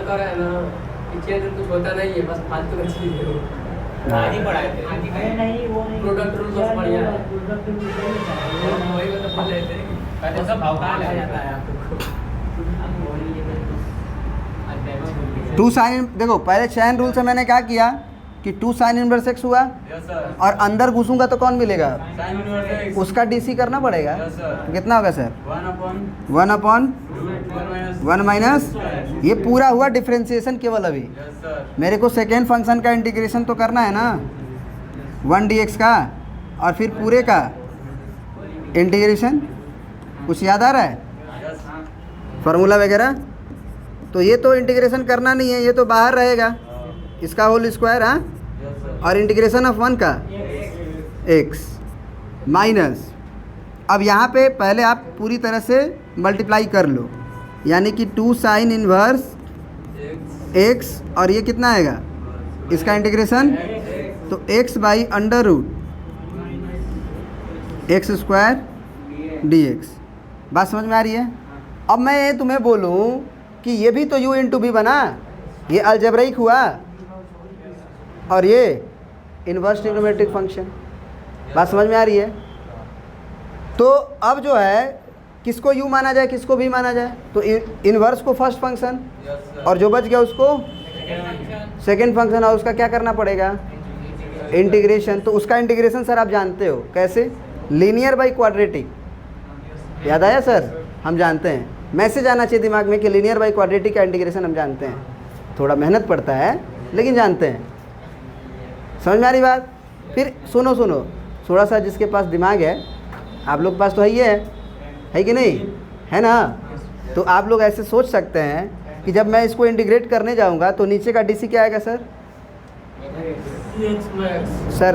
Speaker 2: सर है ना पीछे कुछ होता नहीं है, बस फालतू का चीज है वो। आज ही पढ़ाए थे।
Speaker 3: नहीं वो नहीं,
Speaker 2: प्रोडक्ट रूल बस बढ़िया है।
Speaker 3: प्रोडक्ट रूल नहीं है।
Speaker 2: वही मतलब बोल रहे थे पहले सब भाव कहाँ लग जाता है आपको।
Speaker 1: टू साइन, देखो पहले चैन रूल से मैंने क्या किया कि टू साइन इनवर्स एक्स हुआ और अंदर घुसूंगा तो कौन मिलेगा, उसका डीसी करना पड़ेगा। तो कितना होगा सर, 1/1 माइनस, ये पूरा हुआ डिफ्रेंसिएशन केवल। अभी मेरे को सेकेंड फंक्शन का इंटीग्रेशन तो करना है ना, 1 dx का और फिर पूरे का इंटीग्रेशन। कुछ याद आ रहा है फार्मूला वगैरह? तो ये तो इंटीग्रेशन करना नहीं है, ये तो बाहर रहेगा इसका होल स्क्वायर। हाँ, और इंटीग्रेशन ऑफ 1 का x माइनस, अब यहाँ पे पहले आप पूरी तरह से मल्टीप्लाई कर लो, यानी कि 2 साइन इनवर्स x और ये कितना आएगा इसका इंटीग्रेशन, तो x by under root x square dx। बात समझ में आ रही है? अब मैं ये तुम्हें बोलूँ कि ये भी तो u इंटू भी बना, ये अलजेब्रिक हुआ और ये इन्वर्स ट्रिग्नोमेट्रिक फंक्शन। बात समझ में आ रही है? तो अब जो है किसको u माना जाए किसको भी माना जाए, तो इन्वर्स को फर्स्ट फंक्शन और जो बच गया उसको सेकंड फंक्शन, और उसका क्या करना पड़ेगा इंटीग्रेशन। तो उसका इंटीग्रेशन सर आप जानते हो कैसे, लीनियर बाई क्वाड्रेटिक। याद आया सर? हम जानते हैं, मैसेज आना चाहिए दिमाग में कि लीनियर बाई क्वाड्रेटिक का इंटीग्रेशन हम जानते हैं। थोड़ा मेहनत पड़ता है लेकिन जानते हैं। समझ में आ रही बात? फिर सुनो थोड़ा सा, जिसके पास दिमाग है, आप लोग के पास तो है कि नहीं है ना, तो आप लोग ऐसे सोच सकते हैं कि जब मैं इसको इंटीग्रेट करने जाऊंगा तो नीचे का डीसी क्या आएगा सर?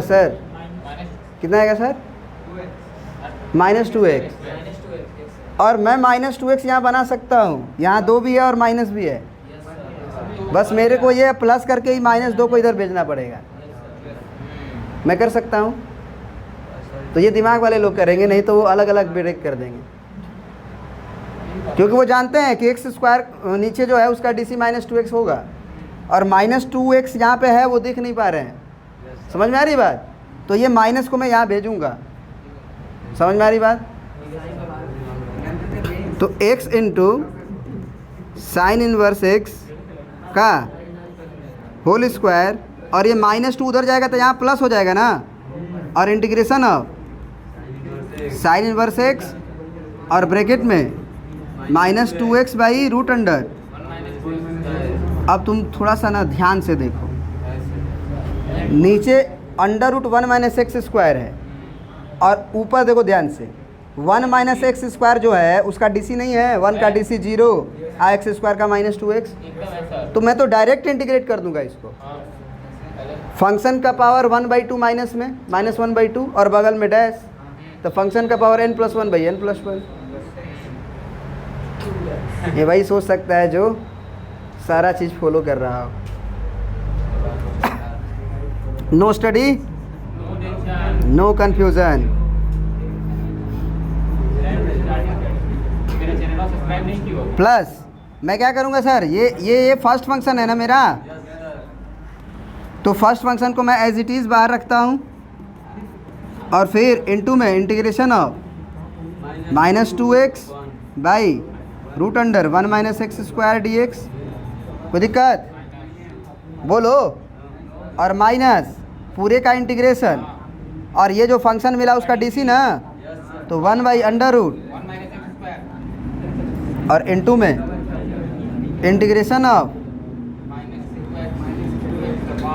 Speaker 1: सर कितना आएगा सर? -2x। और मैं -2x यहाँ बना सकता हूँ, यहाँ 2 भी है और माइनस भी है, बस मेरे को ये प्लस करके ही -2 को इधर भेजना पड़ेगा। मैं कर सकता हूँ, तो ये दिमाग वाले लोग करेंगे, नहीं तो वो अलग अलग ब्रेक कर देंगे, क्योंकि वो जानते हैं कि एक्स स्क्वायर नीचे जो है उसका डीसी -2x होगा और -2x यहाँ पे है, वो देख नहीं पा रहे हैं। समझ में आ रही बात? तो ये माइनस को मैं यहाँ भेजूँगा। समझ में आ रही बात? तो x into sine inverse x का होल स्क्वायर, और ये -2 उधर जाएगा तो यहाँ प्लस हो जाएगा ना, और integration of sine inverse x और ब्रैकेट में -2x बाई रूट अंडर। अब तुम थोड़ा सा ना ध्यान से देखो, नीचे अंडर रूट 1 - x स्क्वायर है और ऊपर देखो ध्यान से 1 - x स्क्वायर जो है उसका डीसी नहीं है, 1 का डीसी 0, x स्क्वायर का -2x। तो मैं तो डायरेक्ट इंटीग्रेट कर दूंगा इसको, फंक्शन का पावर 1/2 माइनस में -1/2 और बगल में डैश, तो फंक्शन का पावर n+1/n+1। ये वही सोच सकता है जो सारा चीज़ फॉलो कर रहा हो। No study no confusion. Plus मैं क्या करूँगा सर, ये फर्स्ट फंक्शन है ना मेरा, तो फर्स्ट फंक्शन को मैं एज इट इज़ बाहर रखता हूँ और फिर इनटू में integration of -2x by root under 1 - x square dx। कोई दिक्कत? बोलो। और माइनस पूरे का इंटीग्रेशन, और ये जो फंक्शन मिला उसका डीसी ना, तो 1/√, और इनटू में integration of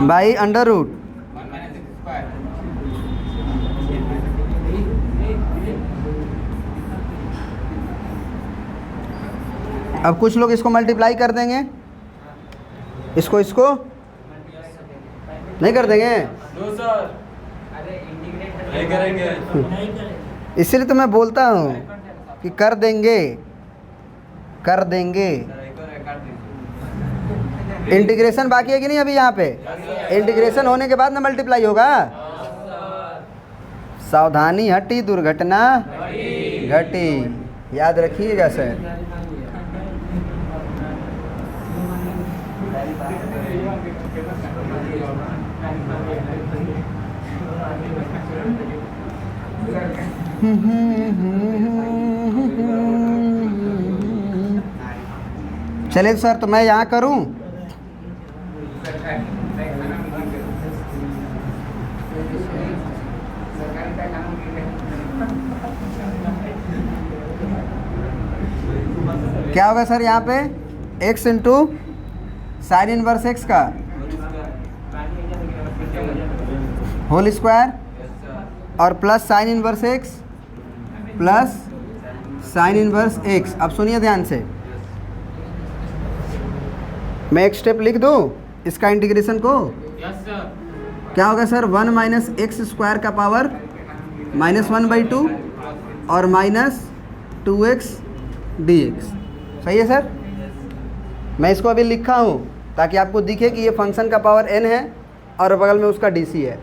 Speaker 1: by under root. अब कुछ लोग इसको मल्टीप्लाई कर देंगे, इसको नहीं कर देंगे,
Speaker 2: नहीं करेंगे।
Speaker 1: इसलिए तो मैं बोलता हूँ कि कर देंगे। इंटीग्रेशन बाकी है कि नहीं अभी? यहाँ पे इंटीग्रेशन होने के बाद ना मल्टीप्लाई होगा। सावधानी हटी दुर्घटना घटी, याद रखिएगा सर। चलिए सर, तो मैं यहाँ करूँ। क्या होगा सर यहाँ पे? x into sine inverse x का होल स्क्वायर और plus sine inverse x plus sine inverse x। अब सुनिए ध्यान से, मैं एक स्टेप लिख दूँ इसका इंटीग्रेशन को। क्या होगा सर? 1 माइनस एक्स स्क्वायर का पावर -1/2 और -2x dx। सही है सर? मैं इसको अभी लिखा हूँ ताकि आपको दिखे कि ये फंक्शन का पावर n है और बगल में उसका dc है।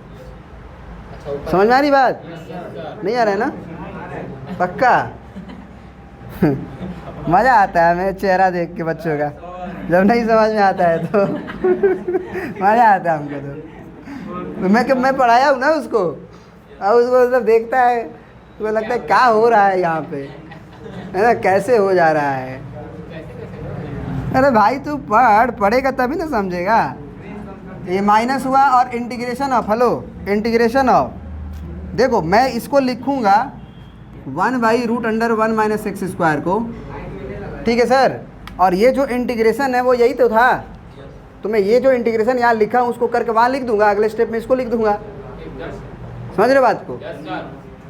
Speaker 1: समझ में आ रही बात? नहीं आ रहा है ना? पक्का? मज़ा आता है मेरे चेहरा देख के बच्चों का, जब नहीं समझ में आता है तो मज़ा आता है हमको। तो मैं पढ़ाया हूँ ना उसको, और उसको मतलब देखता है तो लगता है क्या हो रहा है यहाँ पे, है ना, कैसे हो जा रहा है। अरे भाई तू पढ़ेगा तभी ना समझेगा। ये माइनस हुआ और integration of, hello, integration of, देखो मैं इसको लिखूंगा 1/√1 माइनस एक्स स्क्वायर को, ठीक है सर। और ये जो इंटीग्रेशन है वो यही तो था, तो मैं ये जो इंटीग्रेशन यहाँ लिखा हूँ उसको करके वहाँ लिख दूंगा, अगले स्टेप में इसको लिख दूंगा। समझ रहे बात को?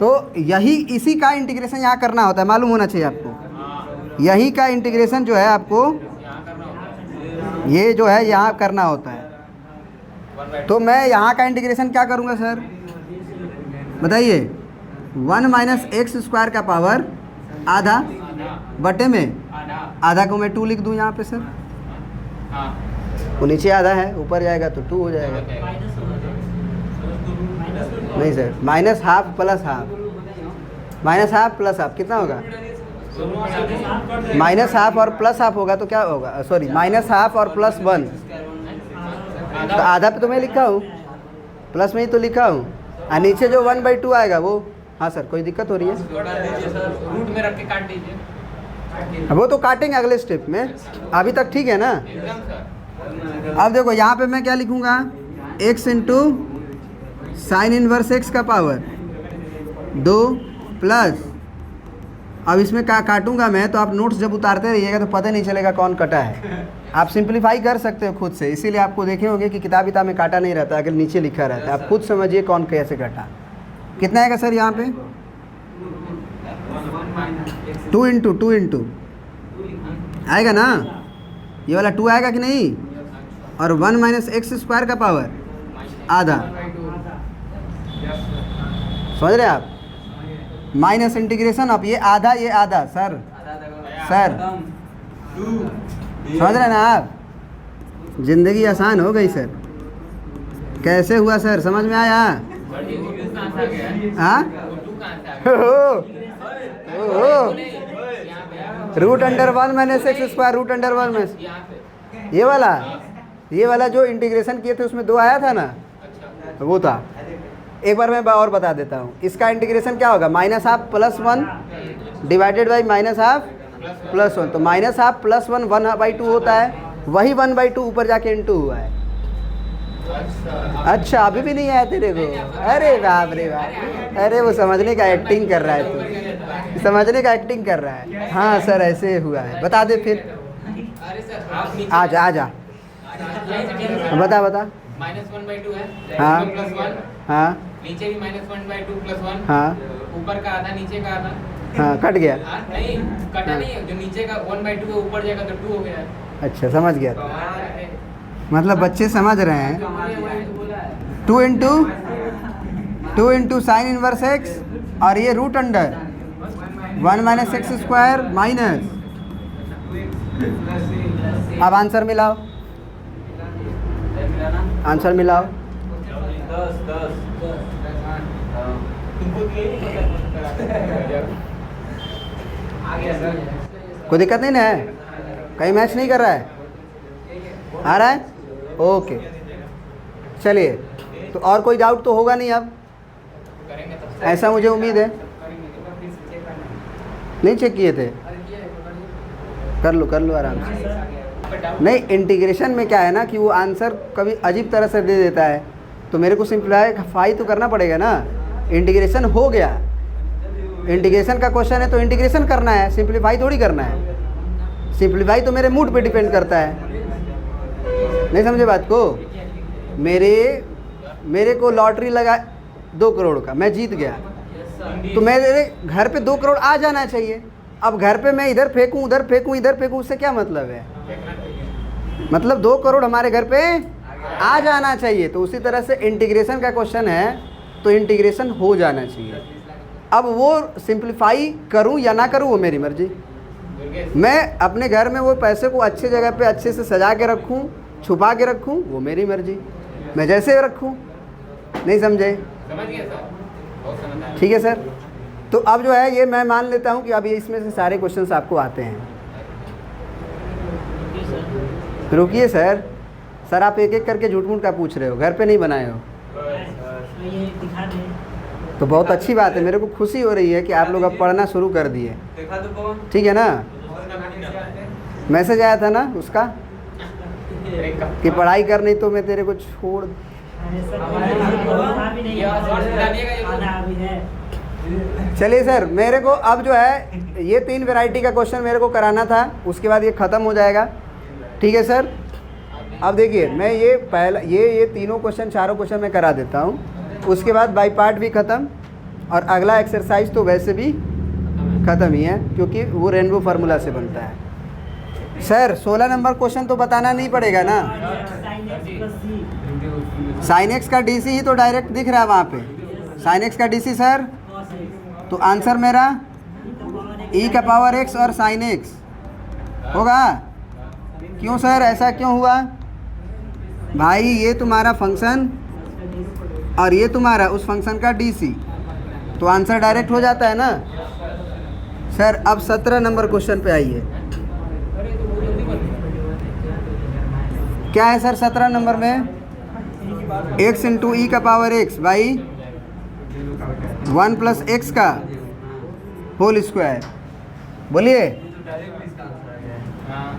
Speaker 1: तो यही इसी का इंटीग्रेशन यहाँ करना होता है, मालूम होना चाहिए आपको। यही का इंटीग्रेशन जो है आपको ये जो है यहाँ करना होता है। तो मैं यहाँ का इंटीग्रेशन क्या करूँगा सर बताइए? 1 माइनस एक्स स्क्वायर का पावर आधा बटे में आधा को मैं 2 लिख दूँ यहाँ पे सर। वो नीचे आधा है, ऊपर जाएगा तो 2 हो जाएगा। नहीं sir, minus half plus half, minus half plus half कितना होगा? माइनस हाफ और प्लस हाफ होगा तो क्या होगा? सॉरी, माइनस हाफ और प्लस 1, तो आधा पे तो मैं लिखा हूँ, प्लस में ही तो लिखा हूँ, और नीचे जो 1/2 आएगा वो। हाँ सर, कोई दिक्कत हो रही है?
Speaker 2: रूट में रख के काट दीजिए।
Speaker 1: वो तो काटेंगे अगले स्टेप में, अभी तक ठीक है ना? अब देखो यहाँ पे मैं क्या लिखूँगा? x into sine inverse x का पावर 2 प्लस, अब इसमें क्या काटूंगा मैं, तो आप नोट्स जब उतारते रहिएगा तो पता नहीं चलेगा कौन कटा है। आप सिंप्लीफाई कर सकते हो खुद से, इसीलिए आपको देखे होंगे कि किताब में काटा नहीं रहता, अगर नीचे लिखा रहता है। आप खुद समझिए कौन कैसे कटा। कितना आएगा सर यहाँ पे? 2 इंटू आएगा ना, ये वाला 2 आएगा कि नहीं? और 1 माइनस एक्स स्क्वायर का पावर आधा, समझ रहे हैं आप? माइनस इंटीग्रेशन ऑफ ये आधा सर, समझ रहे हैं ना आप? जिंदगी आसान हो गई सर। कैसे हुआ सर, समझ में आया? हाँ, √1 माइनस एक्स स्क्वायर √1 माइनस, ये वाला जो इंटीग्रेशन किए थे उसमें 2 आया था ना, वो था। एक बार मैं और बता देता हूँ, इसका इंटीग्रेशन क्या होगा? Minus half plus 1 divided by minus half plus 1, तो माइनस हाफ प्लस 1 1/2 होता है, वही 1/2 ऊपर जाके इंटू हुआ है। अच्छा, अभी भी नहीं आया तेरे को? अरे बाप रे बाप, अरे वो समझने का एक्टिंग कर रहा है तू, समझने का एक्टिंग कर रहा है। हाँ सर, ऐसे हुआ है, बता दे फिर। आजा बता।
Speaker 2: -1/2 है।
Speaker 1: हाँ
Speaker 2: +1,
Speaker 1: हाँ,
Speaker 2: नीचे भी -1/2 +1,
Speaker 1: हाँ
Speaker 2: ऊपर का आधा नीचे का आधा।
Speaker 1: हाँ, कट गया।
Speaker 2: नहीं कटा नहीं है, जो नीचे का 1/2 है ऊपर जाएगा तो 2 हो गया है।
Speaker 1: अच्छा, समझ गया। मतलब बच्चे समझ रहे हैं। 2 इंटू साइन इनवर्स एक्स और ये √1 माइनस एक्स स्क्वायर माइनस। अब आंसर मिलाओ, आंसर मिलाओ। कोई दिक्कत नहीं ना है? कहीं मैच नहीं कर रहा है? आ रहा है? ओके। चलिए, तो और कोई डाउट तो होगा नहीं अब,
Speaker 2: करेंगे तब
Speaker 1: ऐसा मुझे उम्मीद है।
Speaker 2: करेंगे चेक करना
Speaker 1: नहीं चेक किए थे?
Speaker 2: अरे किया है
Speaker 1: कर लो आराम से। नहीं, इंटीग्रेशन में क्या है ना कि वो आंसर कभी अजीब तरह से दे देता है, तो मेरे को सिंप्लीफाई तो करना पड़ेगा ना। इंटीग्रेशन हो गया, इंटीग्रेशन का क्वेश्चन है तो इंटीग्रेशन करना है, सिंप्लीफाई थोड़ी करना है। सिंप्लीफाई तो मेरे मूड पे डिपेंड करता है, नहीं समझे बात को। मेरे को लॉटरी लगा 2 करोड़ का, मैं जीत गया, तो मेरे घर पे 2 करोड़ आ जाना चाहिए। अब घर पे मैं इधर फेंकूँ उधर फेंकूँ इधर फेंकूँ, उससे क्या मतलब है? मतलब 2 करोड़ हमारे घर पे आ जाना चाहिए। तो उसी तरह से इंटीग्रेशन का क्वेश्चन है तो इंटीग्रेशन हो जाना चाहिए। अब वो सिंप्लीफाई करूं या ना करूं वो मेरी मर्जी। मैं अपने घर में वो पैसे को अच्छे जगह पे अच्छे से सजा के रखूं, छुपा के रखूं, वो मेरी मर्जी, मैं जैसे रखूं। नहीं समझे?
Speaker 2: समझ गए सर, बहुत समझ आया।
Speaker 1: ठीक है सर। तो अब जो है ये मैं मान लेता हूं कि अब ये इसमें से सारे क्वेश्चंस आपको आते हैं। रुकिए सर, सर आप एक एक करके झूठ मूठ का पूछ रहे हो, घर पे नहीं बनाए हो,
Speaker 3: ये दिखा दे।
Speaker 1: तो बहुत अच्छी बात है। मेरे को खुशी हो रही है कि आप लोग अब पढ़ना शुरू कर दिए। ठीक है ना? मैसेज आया था ना उसका कि पढ़ाई कर, नहीं तो मैं तेरे को छोड़।
Speaker 3: अरे सर, दिखा भी नहीं, आधा अभी है।
Speaker 1: चलिए सर, मेरे को अब जो है ये 3 वैरायटी का क्वेश्चन मेरे को कराना था, उसके बाद ये ख़त्म हो जाएगा। ठीक है सर। अब देखिए, मैं ये पहला ये तीनों क्वेश्चन, चारों क्वेश्चन मैं करा देता हूँ, उसके बाद बाई पार्ट भी ख़त्म, और अगला एक्सरसाइज तो वैसे भी ख़त्म ही है क्योंकि वो रेनबो फार्मूला से बनता है। सर 16 नंबर क्वेश्चन तो बताना नहीं पड़ेगा ना? साइन एक्स का डीसी ही तो डायरेक्ट दिख रहा है वहाँ पे, साइन एक्स का डीसी सर। तो आंसर मेरा ई का पावर एक्स और साइन एक्स होगा। क्यों सर, ऐसा क्यों हुआ भाई? ये तुम्हारा फंक्शन और ये तुम्हारा उस फंक्शन का डीसी, तो आंसर डायरेक्ट हो जाता है ना सर। अब 17 नंबर क्वेश्चन पे आइए। क्या है सर 17 नंबर में? x इंटू ई का power x by 1 plus x का होल स्क्वायर। बोलिए।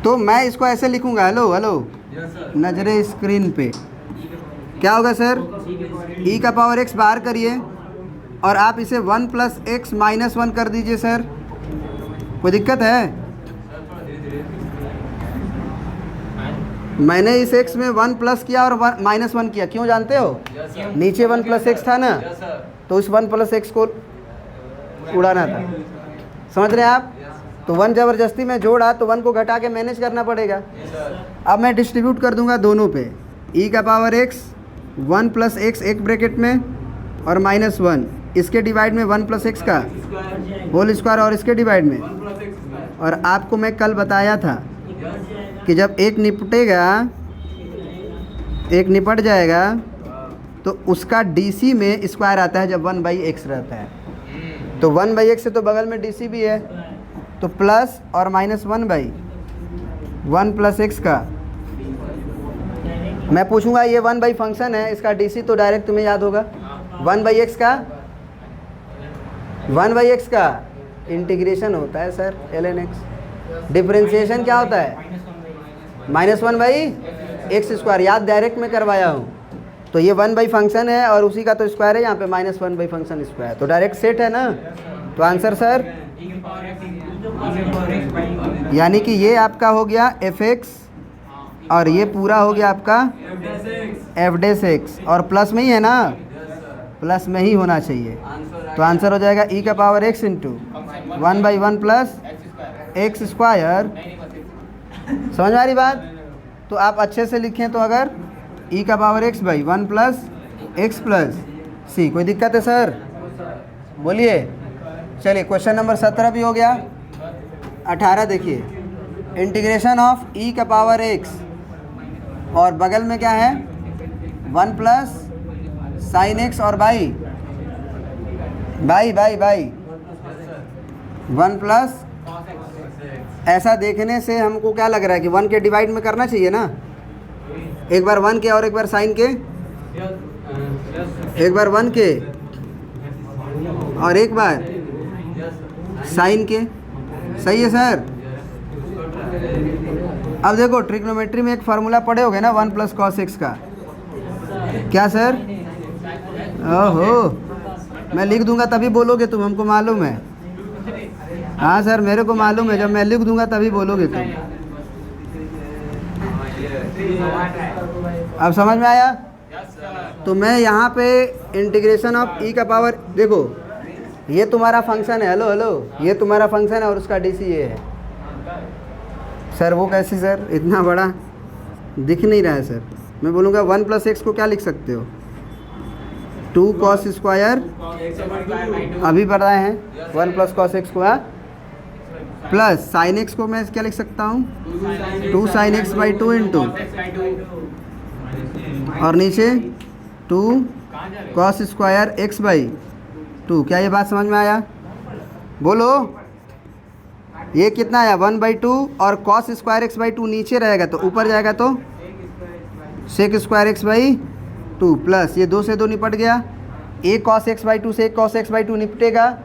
Speaker 1: तो मैं इसको ऐसे लिखूंगा, हेलो हेलो नजरे स्क्रीन पे, क्या होगा सर? ई का पावर x बाहर करिए और आप इसे 1 प्लस एक्स माइनस 1 कर दीजिए सर। कोई दिक्कत है? मैंने इस x में 1 प्लस किया और माइनस 1 किया, क्यों जानते हो? नीचे 1 प्लस एक्स था ना, तो उस 1 प्लस एक्स को उड़ाना था। समझ रहे हैं आप? तो 1 ज़बरदस्ती में जोड़ा तो 1 को घटा के मैनेज करना पड़ेगा। अब मैं डिस्ट्रीब्यूट कर दूंगा दोनों पे, ई का पावर एक्स 1 प्लस एक्स एक ब्रैकेट में और माइनस 1, इसके डिवाइड में 1 प्लस एक्स का होल स्क्वायर और इसके डिवाइड में। और आपको मैं कल बताया था कि जब एक निपटेगा, एक निपट जाएगा तो उसका डीसी में स्क्वायर आता है जब 1/x रहता है। तो 1/x से तो बगल में डीसी भी है, तो प्लस और माइनस 1/1 प्लस एक्स का। मैं पूछूंगा ये 1 फंक्शन है, इसका डीसी तो डायरेक्ट तुम्हें याद होगा। 1/x का 1/x का इंटीग्रेशन होता है सर ln x। डिफरेंशिएशन क्या होता है? -1/x²। याद डायरेक्ट में करवाया हूँ। तो ये 1 फंक्शन है और उसी का तो स्क्वायर है यहाँ पे, -1 फंक्शन स्क्वायर, तो डायरेक्ट सेट है ना। तो आंसर सर यानी कि ये आपका हो गया fx और ये पूरा हो गया आपका f'(x) और प्लस में ही है ना, प्लस में ही होना चाहिए। तो आंसर हो जाएगा e का power x into 1/1 plus x square. समझ में आ रही बात? तो आप अच्छे से लिखें तो अगर e का power x by 1 plus x plus c. कोई दिक्कत है सर? बोलिए। चलिए क्वेश्चन नंबर 17 भी हो गया। 18 देखिए, इंटीग्रेशन ऑफ e का पावर x और बगल में क्या है 1 प्लस साइन एक्स और बाई 1 प्लस। ऐसा देखने से हमको क्या लग रहा है कि 1 के डिवाइड में करना चाहिए ना, एक बार 1 के और एक बार साइन के। एक बार 1 के और एक बार साइन के। सही है सर। अब देखो ट्रिग्नोमेट्री में एक फार्मूला पढ़े होगे ना 1 + cos x का। क्या सर? ओहो, मैं लिख दूंगा तभी बोलोगे तुम, हमको मालूम है। हाँ सर, मेरे को मालूम है, जब मैं लिख दूंगा तभी बोलोगे तुम। अब समझ में आया? तो मैं यहाँ पे इंटीग्रेशन ऑफ e का पावर, देखो ये तुम्हारा फंक्शन है, हेलो हेलो, ये तुम्हारा फंक्शन है और उसका डीसी ये है। सर वो कैसे सर, इतना बड़ा दिख नहीं रहा है सर। मैं बोलूँगा 1 + x को क्या लिख सकते हो? 2 cos स्क्वायर, अभी बताए हैं 1 + cos x को, प्लस sin x को मैं क्या लिख सकता हूँ? 2 sin x/2 इंटू, और नीचे 2 cos स्क्वायर x/2। क्या ये बात समझ में आया? बोलो। ये कितना आया? 1/2, और cos स्क्वायर x/2 नीचे रहेगा तो ऊपर जाएगा तो sec स्क्वायर x/2 प्लस ये 2 से 2 निपट गया। एक cos x/2 से एक cos x/2 निपटेगा।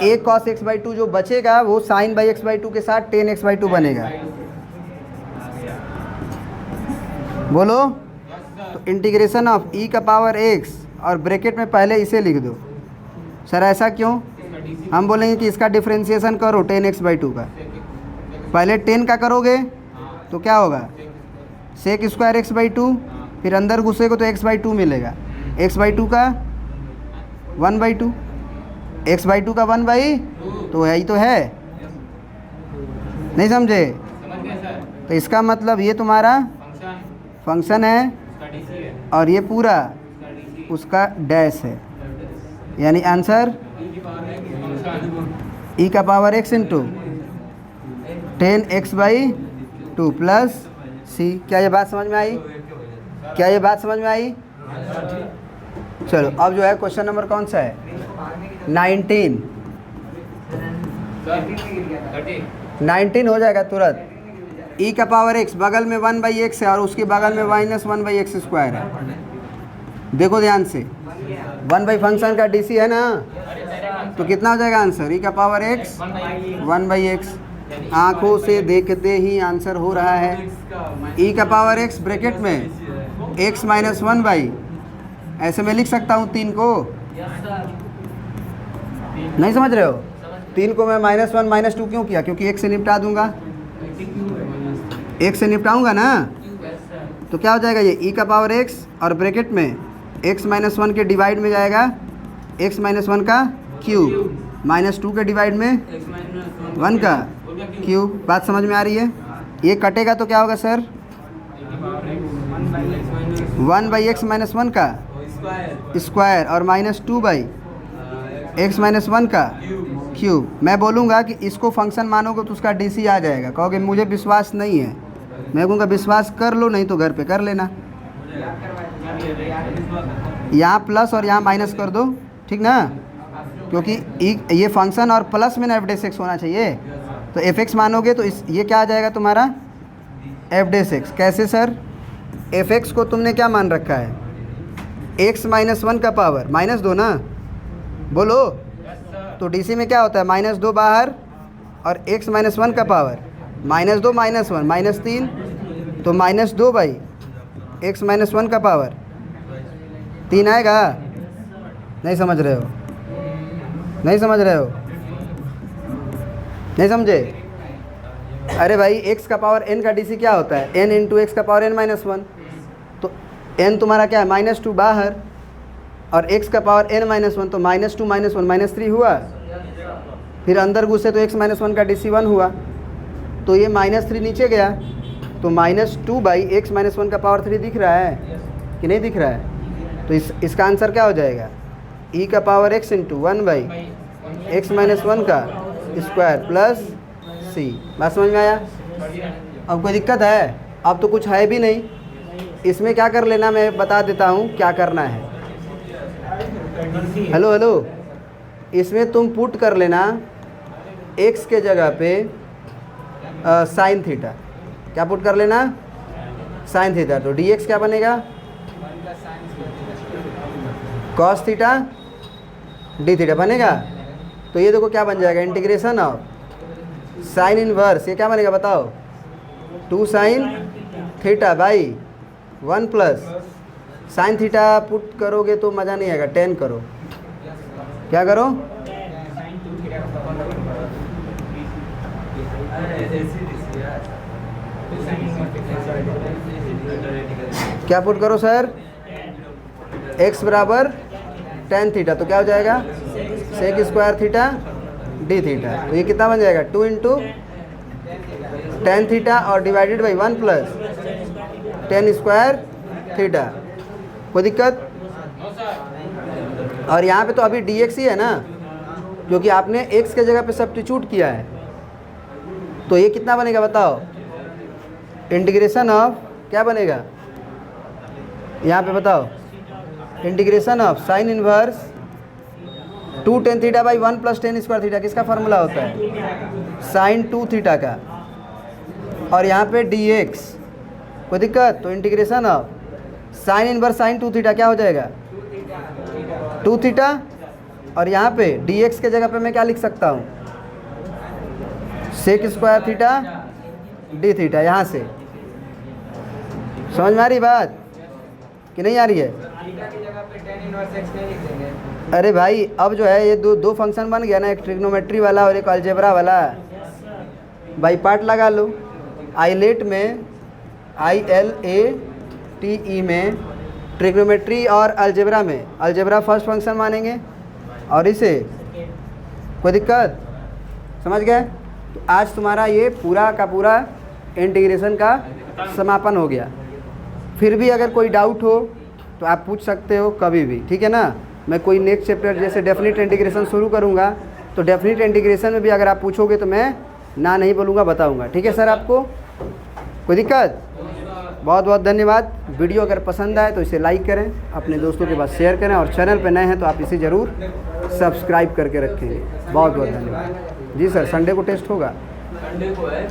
Speaker 1: एक cos x/2 जो बचेगा वो sin x/2 के साथ tan x/2 बनेगा। बोलो। तो इंटीग्रेशन ऑफ e का पावर x, और ब्रैकेट में पहले इसे लिख दो। सर ऐसा क्यों? हम बोलेंगे कि इसका डिफरेंशिएशन करो tan x/2 का। पहले tan का करोगे तो क्या होगा? sec स्क्वायर x/2, फिर अंदर घुसेगा तो x/2 मिलेगा। x/2 का 1/2, x/2 का 1/2, तो यही तो है। नहीं समझे? तो इसका मतलब ये तुम्हारा फंक्शन है और ये पूरा उसका डैश है, यानी आंसर e का power x into tan x/2 plus c। क्या ये बात समझ में आई? क्या ये बात समझ में आई? चलो अब जो है क्वेश्चन नंबर कौन सा है? 19। 19 हो जाएगा तुरंत। e का पावर x बगल में 1/x है और उसके बगल में -1/x² है। देखो ध्यान से, 1 फंक्शन का डीसी है ना, तो कितना हो जाएगा आंसर? e का पावर x 1/x। आंखों से देखते ही आंसर हो रहा है। e का पावर x ब्रैकेट में x - 1/, ऐसे मैं लिख सकता हूँ 3 को। नहीं समझ रहे हो? 3 को मैं -1 -2 क्यों किया? क्योंकि 1 से निपटा दूंगा, 1 से निपटाऊंगा ना, तो क्या हो जाएगा? ये e का पावर x और ब्रैकेट में x - 1 के डिवाइड में जाएगा x - 1 का क्यूब, -2 के डिवाइड में 1 का क्यूब। बात समझ में आ रही है? ये कटेगा तो क्या होगा सर? 1/x - 1 का स्क्वायर और -2/x - 1 का क्यूब। मैं बोलूँगा कि इसको फंक्शन मानोगे तो उसका डीसी आ जाएगा। कहोगे मुझे विश्वास नहीं है, मैं कहूँगा विश्वास कर लो, नहीं तो घर पे कर लेना। यहाँ प्लस और यहाँ माइनस कर दो, ठीक ना, क्योंकि ये फंक्शन और प्लस में ना f' होना चाहिए। तो f(x) मानोगे तो ये क्या आ जाएगा तुम्हारा? f'। कैसे सर? f(x) को तुमने क्या मान रखा है? x - 1 का पावर -2 ना, बोलो। तो डीसी में क्या होता है? -2 बाहर और x - 1 का पावर -2 - 1 -3, तो -2/x - 1 का पावर 3 आएगा। नहीं समझ रहे हो? नहीं समझ रहे हो? नहीं समझे? अरे भाई x का पावर n का डीसी क्या होता है? n इंटू x का पावर n - 1। तो n तुम्हारा क्या है? -2 बाहर और x का पावर n - 1, तो -2 - 1 -3 हुआ। फिर अंदर घुसे तो x - 1 का डीसी 1 हुआ, तो ये -3 नीचे गया, तो -2/x - 1 का पावर 3 दिख रहा है कि नहीं दिख रहा है? तो इसका आंसर क्या हो जाएगा? e का पावर x इंटू 1/x - 1 का स्क्वायर प्लस c। बात समझ में आया? अब कोई दिक्कत है? अब तो कुछ है भी नहीं। इसमें क्या कर लेना, मैं बता देता हूँ क्या करना है। हेलो हेलो, इसमें तुम पुट कर लेना x के जगह पे साइन थीटा। क्या पुट कर लेना? Sine theta. तो dx क्या बनेगा? कॉस थीटा डी थीटा बनेगा। तो ये देखो क्या बन जाएगा, इंटीग्रेशन ऑफ साइन इनवर्स, ये क्या बनेगा बताओ, 2 sine theta by 1 plus sine theta put करोगे तो मज़ा नहीं आएगा, 10 करो, क्या करो, क्या पुट करो सर, x बराबर tan थीटा, तो क्या हो जाएगा sec square theta d theta. तो ये कितना बन जाएगा 2 इंटू tan थीटा और divided by 1 plus tan square theta. कोई दिक्कत? और यहाँ पे तो अभी dx ही है ना, क्योंकि आपने x के जगह पे सब्स्टिट्यूट किया है। तो ये कितना बनेगा बताओ, इंटीग्रेशन ऑफ क्या बनेगा यहाँ पे बताओ, integration of sine inverse 2 tan theta by 1 plus tan square theta, किसका फार्मूला होता है, साइन 2 थीटा का, और यहाँ पे dx। कोई दिक्कत? तो integration of sine inverse sine 2 theta क्या हो जाएगा 2 थीटा, और यहाँ पे dx के जगह पे मैं क्या लिख सकता हूँ, sec square theta d theta. यहाँ से समझ में आ रही बात कि नहीं आ रही है? अरे भाई अब जो है ये दो फंक्शन बन गया ना, एक ट्रिग्नोमेट्री वाला और एक अलजेब्रा वाला, बाई पार्ट लगा लो। आईलेट में ILATE में ट्रिग्नोमेट्री और अलजेब्रा में अलजेब्रा फर्स्ट फंक्शन मानेंगे और इसे, कोई दिक्कत? समझ गए? तो आज तुम्हारा ये पूरा का पूरा इंटीग्रेशन का समापन हो गया। फिर भी अगर कोई डाउट हो तो आप पूछ सकते हो कभी भी, ठीक है ना। मैं कोई नेक्स्ट चैप्टर जैसे डेफिनेट इंटीग्रेशन शुरू करूँगा तो डेफिनेट इंटीग्रेशन में भी अगर आप पूछोगे तो मैं ना नहीं बोलूँगा, बताऊँगा, ठीक है सर। आपको कोई दिक्कत? बहुत बहुत धन्यवाद। वीडियो अगर पसंद आए तो इसे लाइक करें, अपने दोस्तों के पास शेयर करें, और चैनल पर नए हैं तो आप इसे ज़रूर सब्सक्राइब करके रखेंगे। बहुत बहुत धन्यवाद। जी सर, संडे को टेस्ट होगा?
Speaker 2: संडे को है।